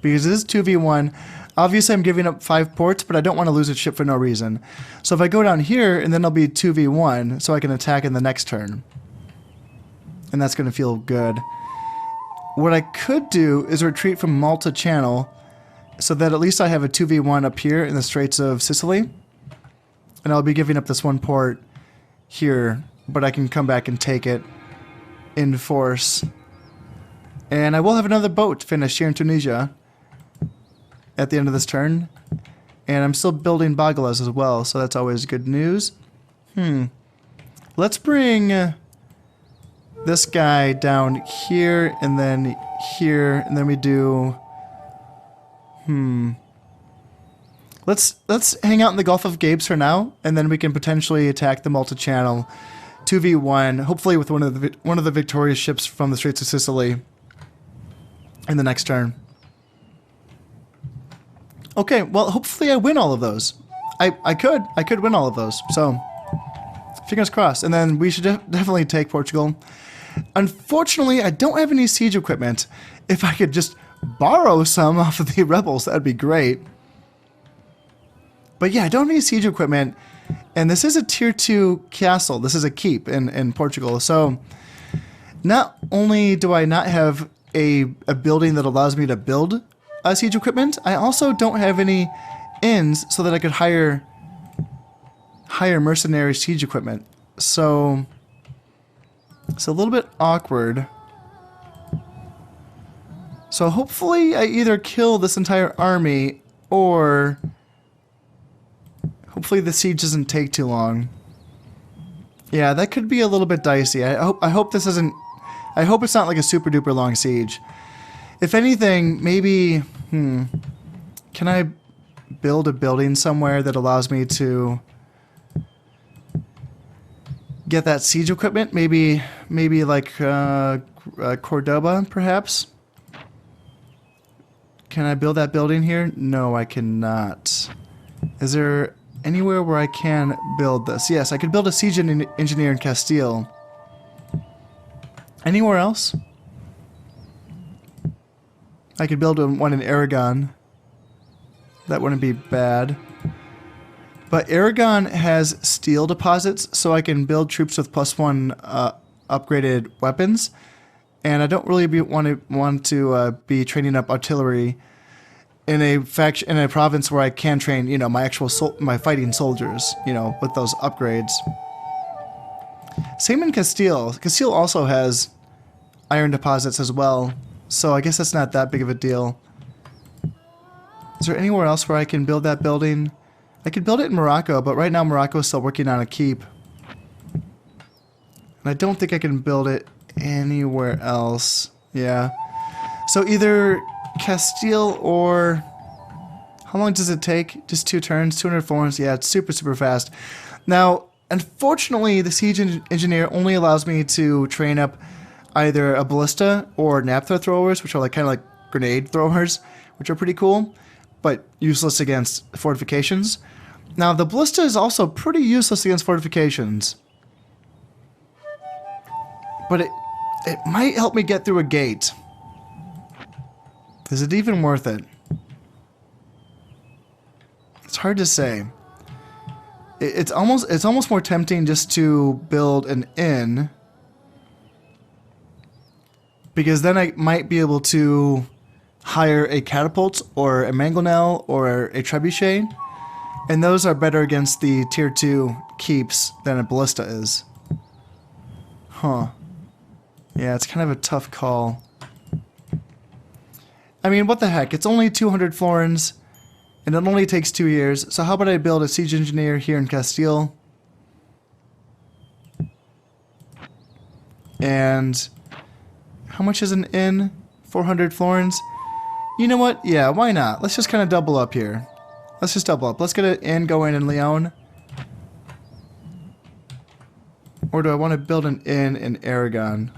because this is 2v1. Obviously I'm giving up 5 ports, but I don't want to lose a ship for no reason. So if I go down here, and then I'll be 2v1, so I can attack in the next turn. And that's going to feel good. What I could do is retreat from Malta Channel, so that at least I have a 2v1 up here in the Straits of Sicily. And I'll be giving up this 1 port here, but I can come back and take it in force. And I will have another boat finished here in Tunisia at the end of this turn. And I'm still building Bagalas as well, so that's always good news. Let's bring this guy down here, and then we do Let's hang out in the Gulf of Gabes for now, and then we can potentially attack the multi-channel 2v1, hopefully with one of the victorious ships from the Straits of Sicily in the next turn. Okay, well, hopefully I win all of those. I could win all of those, so fingers crossed. And then we should definitely take Portugal. Unfortunately, I don't have any siege equipment. If I could just borrow some off of the rebels, that'd be great. But yeah, I don't have any siege equipment. And this is a tier 2 castle. This is a keep in Portugal. So not only do I not have a building that allows me to build siege equipment, I also don't have any inns so that I could hire mercenary siege equipment. So it's a little bit awkward. So hopefully I either kill this entire army or hopefully the siege doesn't take too long. Yeah, that could be a little bit dicey. I hope this isn't... I hope it's not like a super duper long siege. If anything, maybe... Can I build a building somewhere that allows me to get that siege equipment? Maybe like Cordoba, perhaps? Can I build that building here? No, I cannot. Is there anywhere where I can build this? Yes, I could build a siege engineer in Castile. Anywhere else? I could build one in Aragon. That wouldn't be bad. But Aragon has steel deposits, so I can build troops with +1 upgraded weapons. And I don't really want to be training up artillery in a province where I can train, you know, my fighting soldiers, you know, with those upgrades. Same in Castile. Castile also has iron deposits as well, so I guess that's not that big of a deal. Is there anywhere else where I can build that building? I could build it in Morocco, but right now Morocco is still working on a keep. And I don't think I can build it anywhere else. Yeah. So either Castile or... How long does it take? Just 2 turns, 200 florins. Yeah, it's super, super fast. Now, unfortunately, the siege engineer only allows me to train up either a ballista or naphtha throwers, which are like kind of like grenade throwers, which are pretty cool, but useless against fortifications. Now, the ballista is also pretty useless against fortifications, but it might help me get through a gate. Is it even worth it? It's hard to say. It's almost more tempting just to build an inn, because then I might be able to hire a catapult or a mangonel or a trebuchet, and those are better against the tier 2 keeps than a ballista is. Huh. Yeah, it's kind of a tough call. I mean, what the heck? It's only 200 florins, and it only takes 2 years, so how about I build a siege engineer here in Castile? And how much is an inn? 400 florins? You know what? Yeah, why not? Let's just kind of double up here. Let's just double up. Let's get an inn going in Leon. Or do I want to build an inn in Aragon?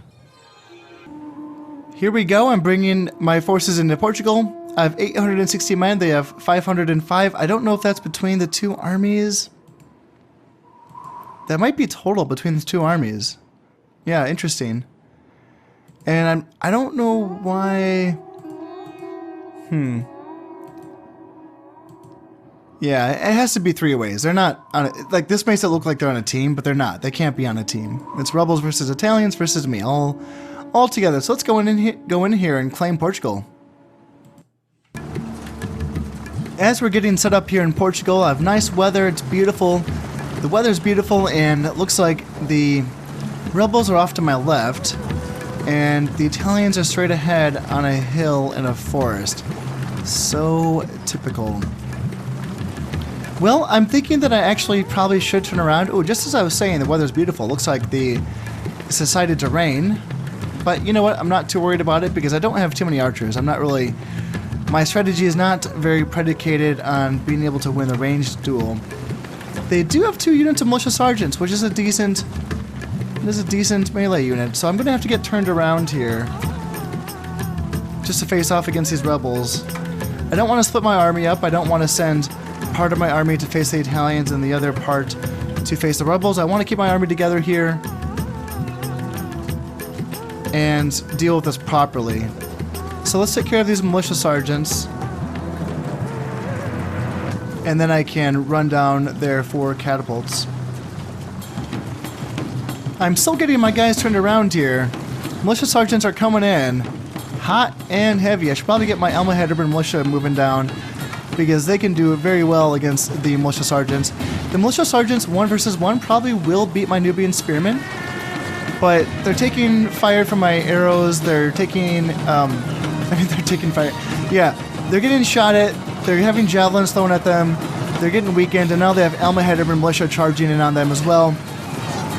Here we go. I'm bringing my forces into Portugal. I have 860 men. They have 505. I don't know if that's between the 2 armies. That might be total between the 2 armies. Yeah, interesting. And I don't know why... Yeah, it has to be 3 ways. They're not on a, like, this makes it look like they're on a team, but they're not. They can't be on a team. It's rebels versus Italians versus me, all together. So let's go in here and claim Portugal. As we're getting set up here in Portugal, I have nice weather. It's beautiful. The weather's beautiful, and it looks like the rebels are off to my left, and the Italians are straight ahead on a hill in a forest. So typical. Well, I'm thinking that I actually probably should turn around. Oh, just as I was saying, the weather's beautiful. Looks like it's decided to rain. But you know what? I'm not too worried about it because I don't have too many archers. I'm not really my strategy is not very predicated on being able to win a ranged duel. They do have 2 units of militia sergeants, which is a decent melee unit. So I'm going to have to get turned around here just to face off against these rebels. I don't want to split my army up. I don't want to send part of my army to face the Italians and the other part to face the rebels. I want to keep my army together here and deal with this properly. So let's take care of these militia sergeants, and then I can run down their 4 catapults. I'm still getting my guys turned around here. Militia sergeants are coming in hot and heavy. I should probably get my Almohad urban militia moving down because they can do very well against the militia sergeants. The militia sergeants 1 versus 1 probably will beat my Nubian spearmen, but they're taking fire from my arrows. They're taking, they're taking fire. Yeah, they're getting shot at. They're having javelins thrown at them. They're getting weakened, and now they have Almohad urban militia charging in on them as well.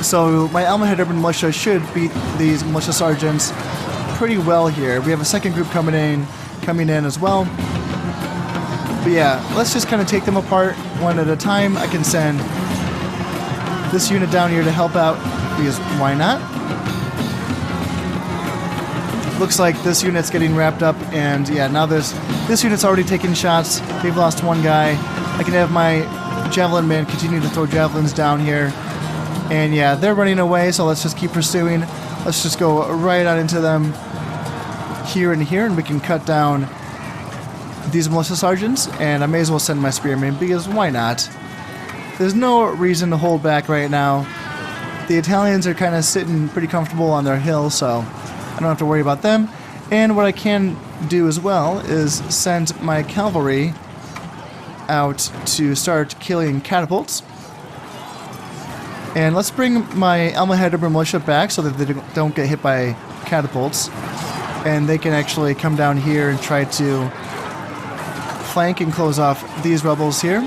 So my Almohad urban militia should beat these militia sergeants pretty well here. We have a second group coming in as well. But yeah, let's just kind of take them apart one at a time. I can send this unit down here to help out because why not? Looks like this unit's getting wrapped up, and yeah, now this unit's already taking shots. They've lost 1 guy. I can have my javelin men continue to throw javelins down here. And yeah, they're running away, so let's just keep pursuing. Let's just go right on into them here and here, and we can cut down these militia sergeants, and I may as well send my spearmen because why not? There's no reason to hold back right now. The Italians are kind of sitting pretty comfortable on their hill, so I don't have to worry about them. And what I can do as well is send my cavalry out to start killing catapults. And let's bring my Almohad urban militia back so that they don't get hit by catapults. And they can actually come down here and try to flank and close off these rebels here.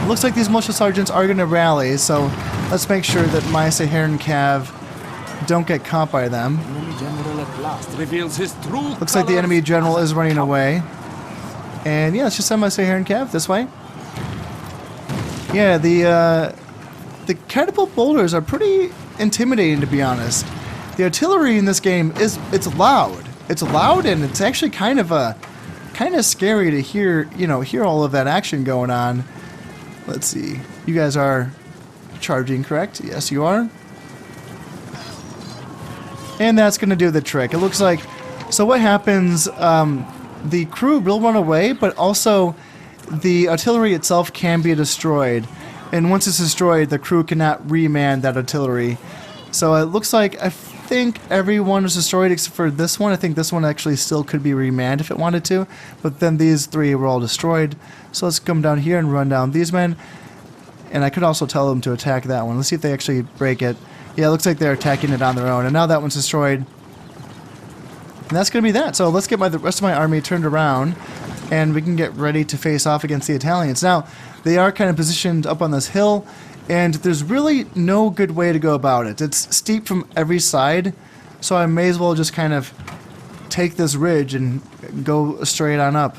Looks like these militia sergeants are going to rally, so let's make sure that my Heir and Cav don't get caught by them. Looks like the enemy general is running away. And yeah, let's just send my Heir and Cav this way. Yeah, the catapult boulders are pretty intimidating, to be honest. The artillery in this game it's loud. It's loud, and it's actually kind of scary to hear all of that action going on. Let's see. You guys are charging, correct? Yes, you are. And that's going to do the trick. It looks like. So what happens? The crew will run away, but also the artillery itself can be destroyed. And once it's destroyed, the crew cannot reman that artillery. So it looks like I think everyone was destroyed except for this one. I think this one actually still could be remanned if it wanted to. But then these 3 were all destroyed. So let's come down here and run down these men. And I could also tell them to attack that one. Let's see if they actually break it. Yeah, it looks like they're attacking it on their own. And now that one's destroyed. And that's going to be that. So let's get the rest of my army turned around, and we can get ready to face off against the Italians. Now, they are kind of positioned up on this hill, and there's really no good way to go about it. It's steep from every side, so I may as well just kind of take this ridge and go straight on up.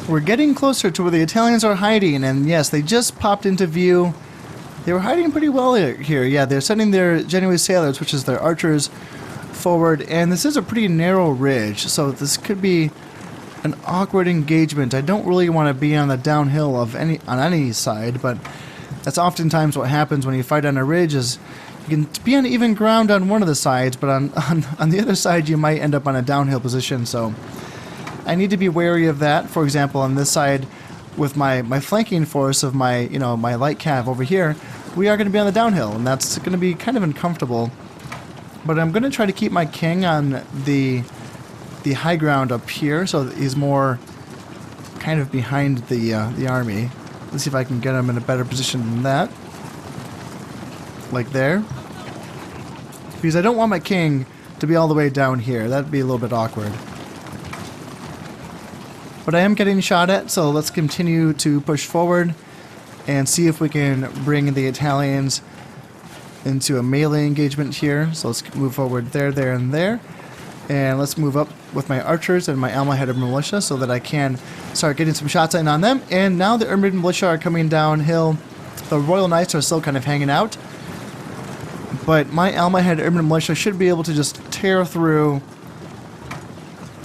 We're getting closer to where the Italians are hiding, and yes, they just popped into view. They were hiding pretty well here. Yeah, they're sending their Genoese sailors, which is their archers, forward, and this is a pretty narrow ridge, so this could be an awkward engagement. I don't really want to be on the downhill on any side, but that's oftentimes what happens when you fight on a ridge. Is you can be on even ground on one of the sides, but on the other side you might end up on a downhill position. So I need to be wary of that. For example, on this side, with my flanking force of my my light cav over here, we are going to be on the downhill, and that's going to be kind of uncomfortable. But I'm going to try to keep my king on the high ground up here, so that he's more kind of behind the army. Let's see if I can get him in a better position than that. Like there. Because I don't want my king to be all the way down here. That'd be a little bit awkward. But I am getting shot at, so let's continue to push forward and see if we can bring the Italians into a melee engagement here. So let's move forward there, and there. And let's move up with my archers and my Almohad urban militia so that I can start getting some shots in on them. And now the urban militia are coming downhill. The Royal Knights are still kind of hanging out. But my Almohad urban militia should be able to just tear through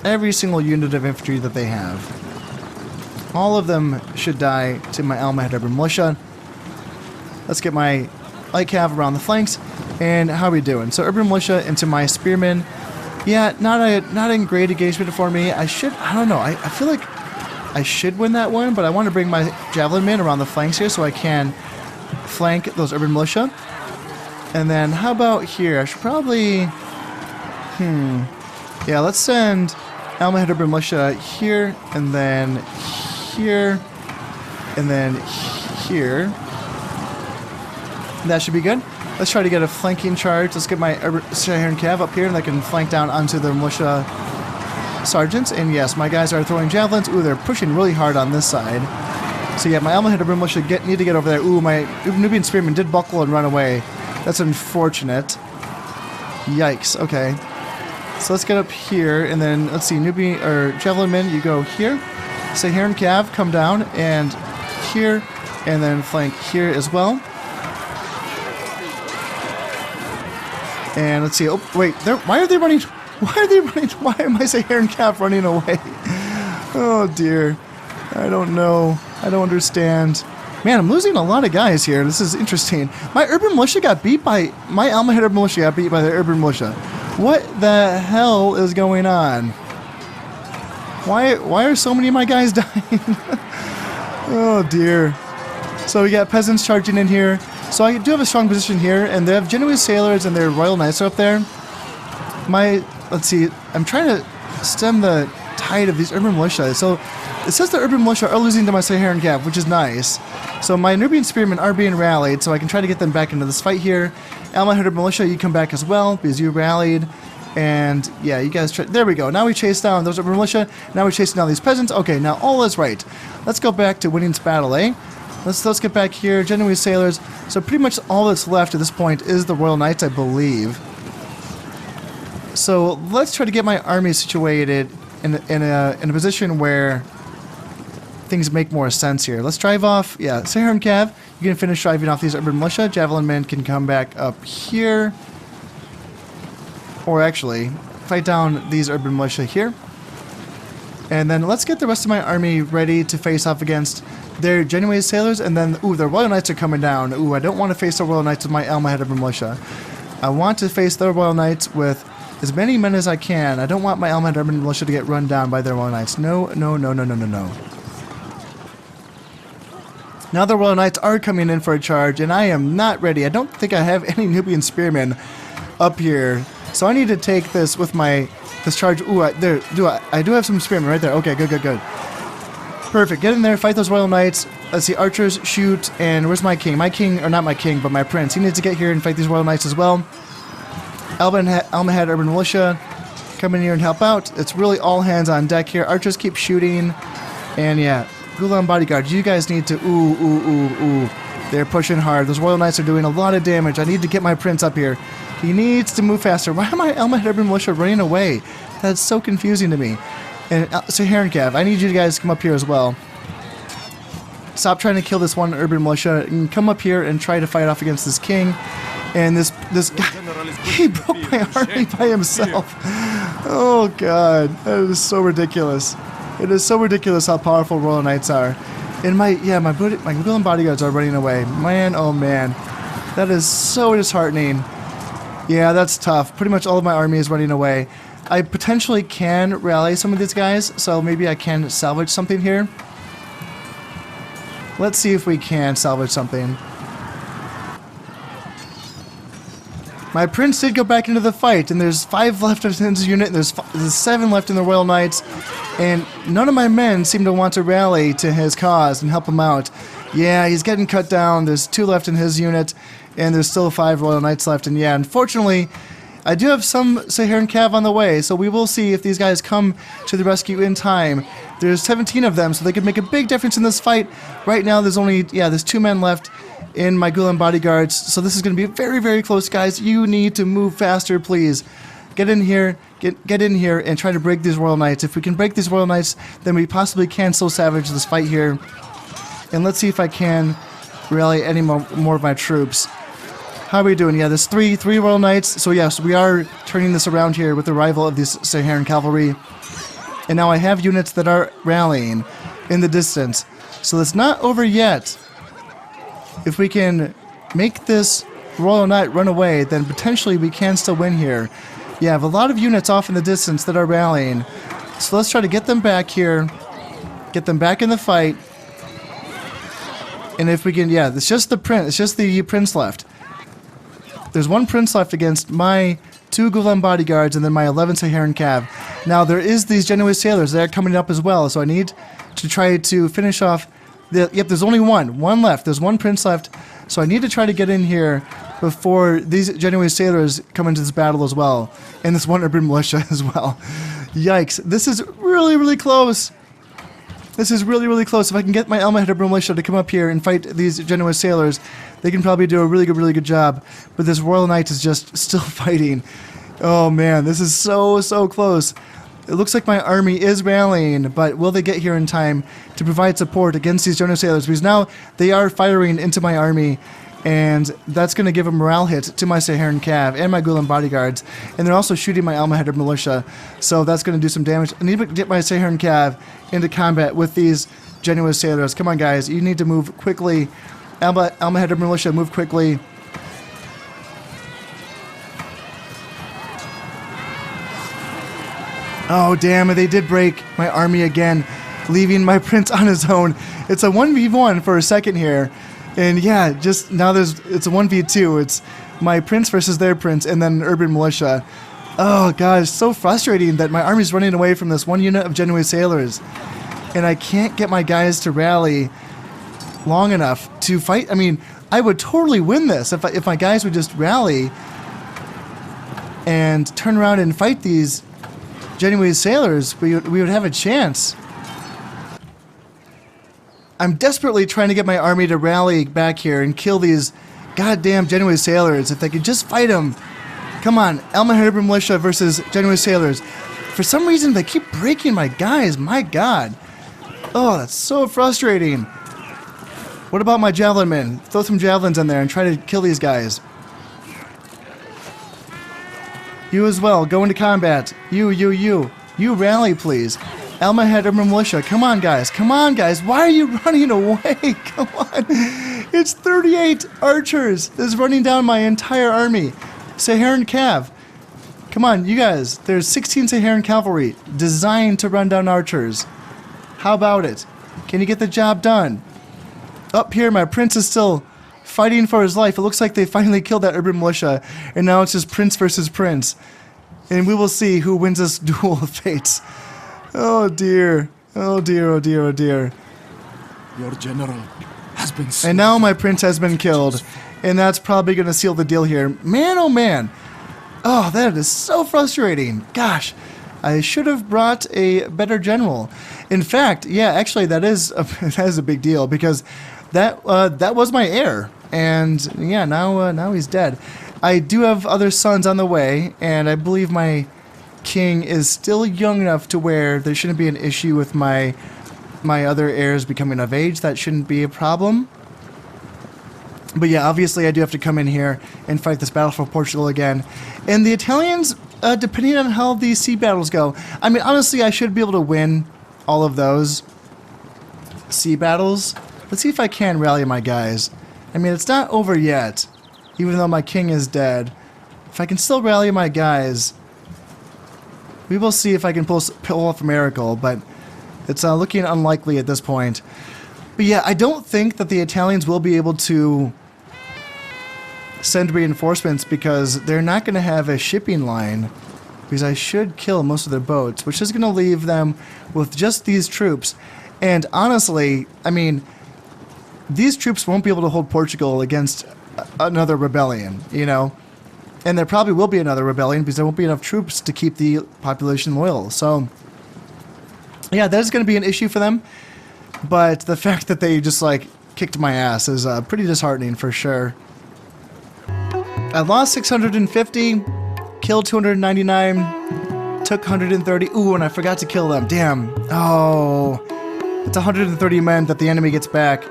every single unit of infantry that they have. All of them should die to my Almohad urban militia. Let's get my light cav around the flanks. And how are we doing? So urban militia into my spearmen. Yeah, not in great engagement for me. I don't know. I feel like I should win that one, but I want to bring my javelin men around the flanks here so I can flank those urban militia. And then how about here? I should probably... Yeah, let's send Almohad urban militia here, and then here, and then here. That should be good. Let's try to get a flanking charge. Let's get my Heir and Cav up here, and they can flank down onto the militia sergeants. And yes, my guys are throwing javelins. Ooh, they're pushing really hard on this side. So yeah, my Almohad urban militia need to get over there. Ooh, my Nubian spearmen did buckle and run away. That's unfortunate. Yikes. Okay. So let's get up here, and then let's see, javelin men, you go here. So Heir and Cav, come down, and here, and then flank here as well. And let's see. Oh, wait. Why are they running? Why are they running? Why am I saying Heir and Cav running away? Oh, dear. I don't know. I don't understand. Man, I'm losing a lot of guys here. This is interesting. My urban militia got beat by... My Almohad urban militia got beat by the urban militia. What the hell is going on? Why are so many of my guys dying? Oh, dear. So we got peasants charging in here. So I do have a strong position here, and they have Genoese sailors and their Royal Knights are up there. Let's see, I'm trying to stem the tide of these urban militia. So it says the urban militia are losing to my Heir and Cav, which is nice. So my Nubian spearmen are being rallied, so I can try to get them back into this fight here. Almohad urban militia, you come back as well, because you rallied. And yeah, you guys there we go. Now we chase down those urban militia. Now we're chasing down these peasants. Okay, now all is right. Let's go back to winning this battle, eh? Let's get back here. Genoese sailors. So pretty much all that's left at this point is the Royal Knights, I believe. So let's try to get my army situated in a position where things make more sense here. Let's drive off. Yeah, Heir and Cav, you can finish driving off these urban militia. Javelin men can come back up here. Or actually, fight down these urban militia here. And then let's get the rest of my army ready to face off against their Genoese sailors, and then, ooh, the Royal Knights are coming down. Ooh, I don't want to face the Royal Knights with my Almohad urban militia. I want to face the Royal Knights with as many men as I can. I don't want my Almohad urban militia to get run down by their Royal Knights. No, no, no, no, no, no, no. Now the Royal Knights are coming in for a charge, and I am not ready. I don't think I have any Nubian spearmen up here. So I need to take this with this charge. Ooh, I do have some spearmen right there. Okay, good, good, good. Perfect. Get in there, fight those Royal Knights. Let's see, archers, shoot, and where's my king? My king, or not my king, but my prince. He needs to get here and fight these Royal Knights as well. Almohad urban militia, come in here and help out. It's really all hands on deck here. Archers keep shooting, and yeah, Gulam bodyguards, you guys need to, ooh. They're pushing hard. Those Royal Knights are doing a lot of damage. I need to get my prince up here. He needs to move faster. Why am my Almohad urban militia running away? That's so confusing to me. And so Heir and Cav, I need you guys to come up here as well. Stop trying to kill this one urban militia and come up here and try to fight off against this king. And this guy, he broke my army by himself. Oh god, that is so ridiculous. It is so ridiculous how powerful Royal Knights are. And my Gulam bodyguards are running away. Man, oh man, that is so disheartening. Yeah, that's tough. Pretty much all of my army is running away. I potentially can rally some of these guys, so maybe I can salvage something here. Let's see if we can salvage something. My prince did go back into the fight, and there's 5 left of his unit, and there's 7 left in the Royal Knights, and none of my men seem to want to rally to his cause and help him out. Yeah, he's getting cut down. There's 2 left in his unit, and there's still 5 Royal Knights left, and yeah, unfortunately, I do have some Heir and Cav on the way, so we will see if these guys come to the rescue in time. There's 17 of them, so they could make a big difference in this fight. Right now, there's 2 men left in my Gulam bodyguards, so this is going to be very, very close, guys. You need to move faster, please. get in here, get in here and try to break these Royal Knights. If we can break these Royal Knights, then we possibly can still salvage this fight here. And let's see if I can rally any more of my troops. How are we doing? Yeah, there's three Royal Knights. So yes, we are turning this around here with the arrival of these Saharan cavalry. And now I have units that are rallying in the distance. So it's not over yet. If we can make this Royal Knight run away, then potentially we can still win here. Yeah, I have a lot of units off in the distance that are rallying. So let's try to get them back here. Get them back in the fight. And if we can, yeah, it's just the prince left. There's one prince left against my 2 Gulen bodyguards and then my 11 Saharan cav. Now there is these Genoese sailors that are coming up as well, so I need to try to finish off yep, there's only one left. There's one prince left, so I need to try to get in here before these Genoese sailors come into this battle as well. And this one urban militia as well. Yikes, this is really, really close. This is really, really close. If I can get my Almohad urban militia to come up here and fight these Genoese sailors, they can probably do a really good job. But this Royal Knight is just still fighting. Oh man, this is so close. It looks like my army is rallying, but will they get here in time to provide support against these Genoese sailors? Because now they are firing into my army, and that's going to give a morale hit to my Saharan cav and my Gulen bodyguards, and they're also shooting my Almohad militia, so that's going to do some damage. I need to get my Saharan cav into combat with these Genoese sailors. Come on, guys, you need to move quickly. Almohad militia, move quickly. Oh, damn it, they did break my army again, leaving my prince on his own. It's a 1v1 for a second here. And yeah, just now it's a 1v2. It's my prince versus their prince and then an urban militia. Oh, God, it's so frustrating that my army's running away from this one unit of Genoese sailors. And I can't get my guys to rally long enough to fight. I mean, I would totally win this if my guys would just rally and turn around and fight these Genoese sailors. We would have a chance. I'm desperately trying to get my army to rally back here and kill these goddamn Genoese sailors. If they could just fight them. Come on, Almohad militia versus Genoese sailors. For some reason, they keep breaking my guys. My God. Oh, that's so frustrating. What about my javelin men? Throw some javelins in there and try to kill these guys. You as well, go into combat. You rally, please. Almohad militia, come on, guys. Come on, guys. Why are you running away? Come on. It's 38 archers that's running down my entire army. Saharan cav. Come on, you guys. There's 16 Saharan cavalry designed to run down archers. How about it? Can you get the job done? Up here, my prince is still fighting for his life. It looks like they finally killed that urban militia, and now it's just prince versus prince. And we will see who wins this duel of fates. Oh dear. Oh dear, oh dear, oh dear. Your general has been slain. And now my prince has been killed. And that's probably going to seal the deal here. Man, oh man. Oh, that is so frustrating. Gosh, I should have brought a better general. In fact, yeah, actually that is a big deal because that was my heir. And yeah, now he's dead. I do have other sons on the way, and I believe my king is still young enough to where there shouldn't be an issue with my other heirs becoming of age. That shouldn't be a problem. But yeah, obviously I do have to come in here and fight this battle for Portugal again. And the Italians, depending on how these sea battles go, I mean, honestly, I should be able to win all of those sea battles. Let's see if I can rally my guys. I mean, it's not over yet, even though my king is dead. If I can still rally my guys, we will see if I can pull off a miracle, but it's looking unlikely at this point. But yeah, I don't think that the Italians will be able to send reinforcements because they're not going to have a shipping line, because I should kill most of their boats, which is going to leave them with just these troops. And honestly, I mean, these troops won't be able to hold Portugal against another rebellion, you know? And there probably will be another rebellion because there won't be enough troops to keep the population loyal. So, yeah, that is going to be an issue for them. But the fact that they just, like, kicked my ass is pretty disheartening for sure. I lost 650. Killed 299, took 130. Ooh, and I forgot to kill them. Damn. Oh, it's 130 men that the enemy gets back.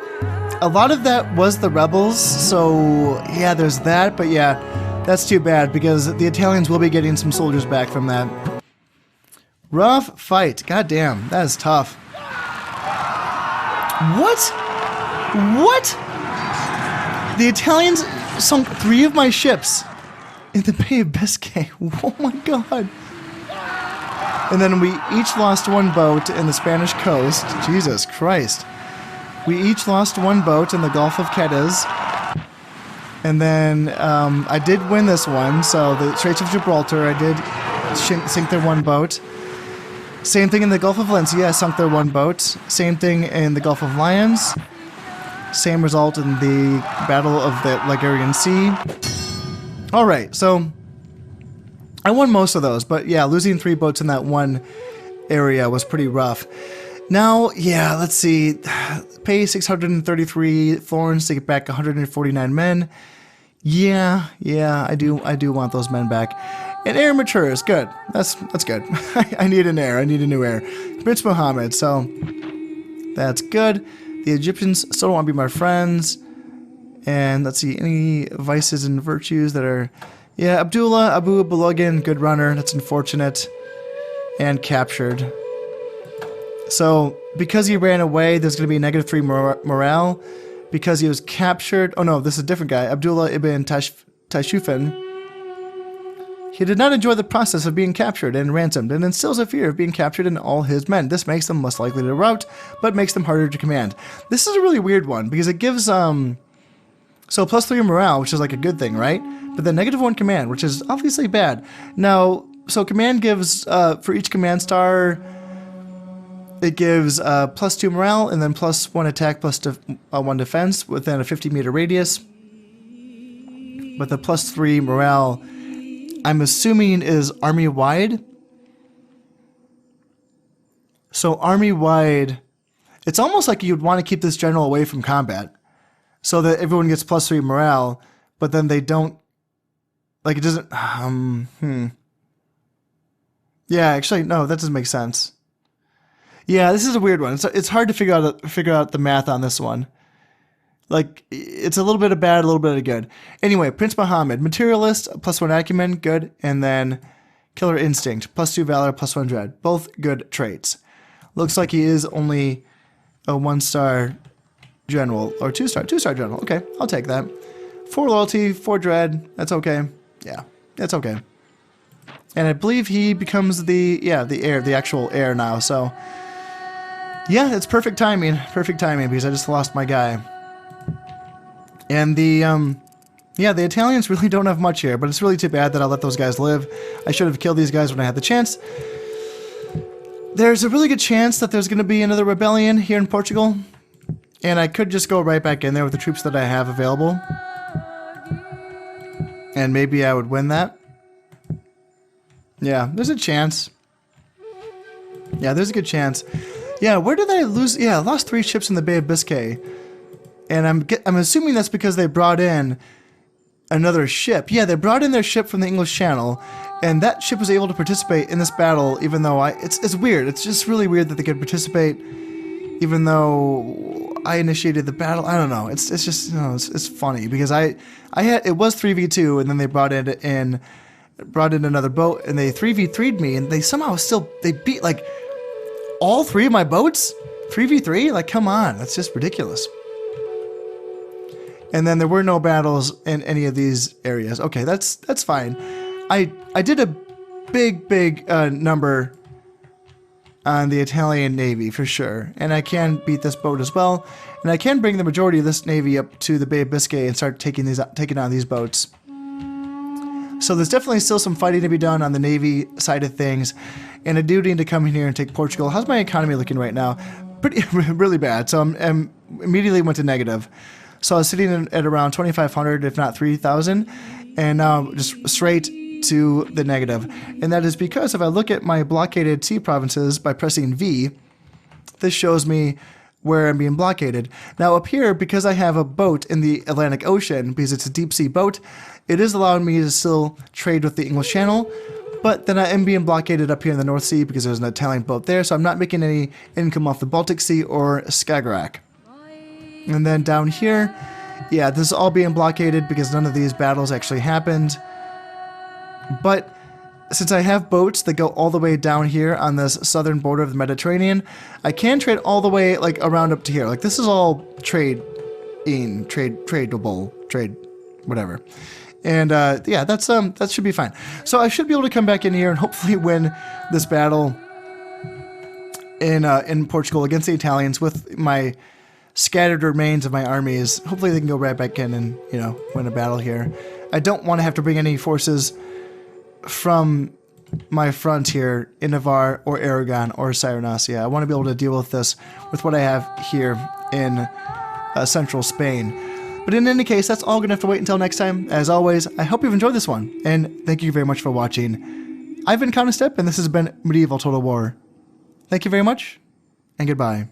A lot of that was the rebels, so yeah, there's that. But yeah, that's too bad because the Italians will be getting some soldiers back from that. Rough fight. God damn, that is tough. What? What? The Italians sunk 3 of my ships in the Bay of Biscay. Oh my god. And then we each lost 1 boat in the Spanish coast. Jesus Christ. We each lost 1 boat in the Gulf of Cadiz. And then I did win this one. So the Straits of Gibraltar, I did sink their 1 boat. Same thing in the Gulf of Valencia, I sunk their 1 boat. Same thing in the Gulf of Lions. Same result in the Battle of the Ligurian Sea. Alright, so I won most of those, but yeah, losing 3 boats in that one area was pretty rough. Now, yeah, let's see. Pay 633 florins to get back 149 men. Yeah, I do want those men back. And heir matures, good. That's good. I need an heir. I need a new heir. Prince Mohammed, so that's good. The Egyptians still don't want to be my friends. And let's see, any vices and virtues that are... Yeah, Abdullah Abu Balogan, good runner. That's unfortunate. And captured. So, because he ran away, there's going to be a -3 morale. Because he was captured... Oh no, this is a different guy. Abdullah ibn Tashufan. He did not enjoy the process of being captured and ransomed, and instills a fear of being captured in all his men. This makes them less likely to rout, but makes them harder to command. This is a really weird one, because it gives, so +3 morale, which is like a good thing, right? But then -1 command, which is obviously bad. Now, so command gives, for each command star, it gives +2 morale, and then +1 attack, +1 defense within a 50-meter radius. But the +3 morale... I'm assuming is army-wide. So army-wide, it's almost like you'd want to keep this general away from combat so that everyone gets +3 morale, but then they don't, like it doesn't, Yeah, actually, no, that doesn't make sense. Yeah, this is a weird one. It's hard to figure out the math on this one. Like, it's a little bit of bad, a little bit of good. Anyway, Prince Mohammed, materialist, +1 acumen, good. And then killer instinct, +2 valor, +1 dread. Both good traits. Looks like he is only a 1-star general, or 2-star general. Okay, I'll take that. 4 loyalty, 4 dread, that's okay. Yeah, that's okay. And I believe he becomes the heir, the actual heir now, so. Yeah, it's perfect timing because I just lost my guy. And the Italians really don't have much here, but it's really too bad that I let those guys live. I should have killed these guys when I had the chance. There's a really good chance that there's going to be another rebellion here in Portugal, and I could just go right back in there with the troops that I have available. And maybe I would win that. Yeah, there's a chance. Yeah, there's a good chance. Yeah, where did I lose? Yeah, I lost 3 ships in the Bay of Biscay. And I'm assuming that's because they brought in another ship. Yeah, they brought in their ship from the English Channel, and that ship was able to participate in this battle, even though it's weird. It's just really weird that they could participate, even though I initiated the battle. I don't know. It's just, you know, it's funny because it was 3v2, and then they brought in another boat, and they 3v3'd me, and they somehow they beat like all 3 of my boats. 3v3? Like, come on, that's just ridiculous. And then there were no battles in any of these areas. Okay, that's fine. I did a big number on the Italian Navy for sure, and I can beat this boat as well, and I can bring the majority of this Navy up to the Bay of Biscay and start taking on these boats. So there's definitely still some fighting to be done on the Navy side of things, and I do need to come in here and take Portugal. How's my economy looking right now? Really bad. So I'm immediately went to negative. So I was sitting at around 2,500, if not 3,000, and now just straight to the negative. And that is because if I look at my blockaded sea provinces by pressing V, this shows me where I'm being blockaded. Now up here, because I have a boat in the Atlantic Ocean, because it's a deep sea boat, it is allowing me to still trade with the English Channel, but then I am being blockaded up here in the North Sea because there's an Italian boat there, so I'm not making any income off the Baltic Sea or Skagerrak. And then down here, yeah, this is all being blockaded because none of these battles actually happened. But since I have boats that go all the way down here on this southern border of the Mediterranean, I can trade all the way like around up to here. Like this is all tradable, whatever. And yeah, that should be fine. So I should be able to come back in here and hopefully win this battle in Portugal against the Italians with my scattered remains of my armies. Hopefully they can go right back in and, you know, win a battle here. I don't want to have to bring any forces from my front here in Navarre or Aragon or Cyrenaica. I want to be able to deal with this with what I have here in central Spain. But in any case, that's all going to have to wait until next time. As always, I hope you've enjoyed this one, and thank you very much for watching. I've been Conostep, and this has been Medieval Total War. Thank you very much, and goodbye.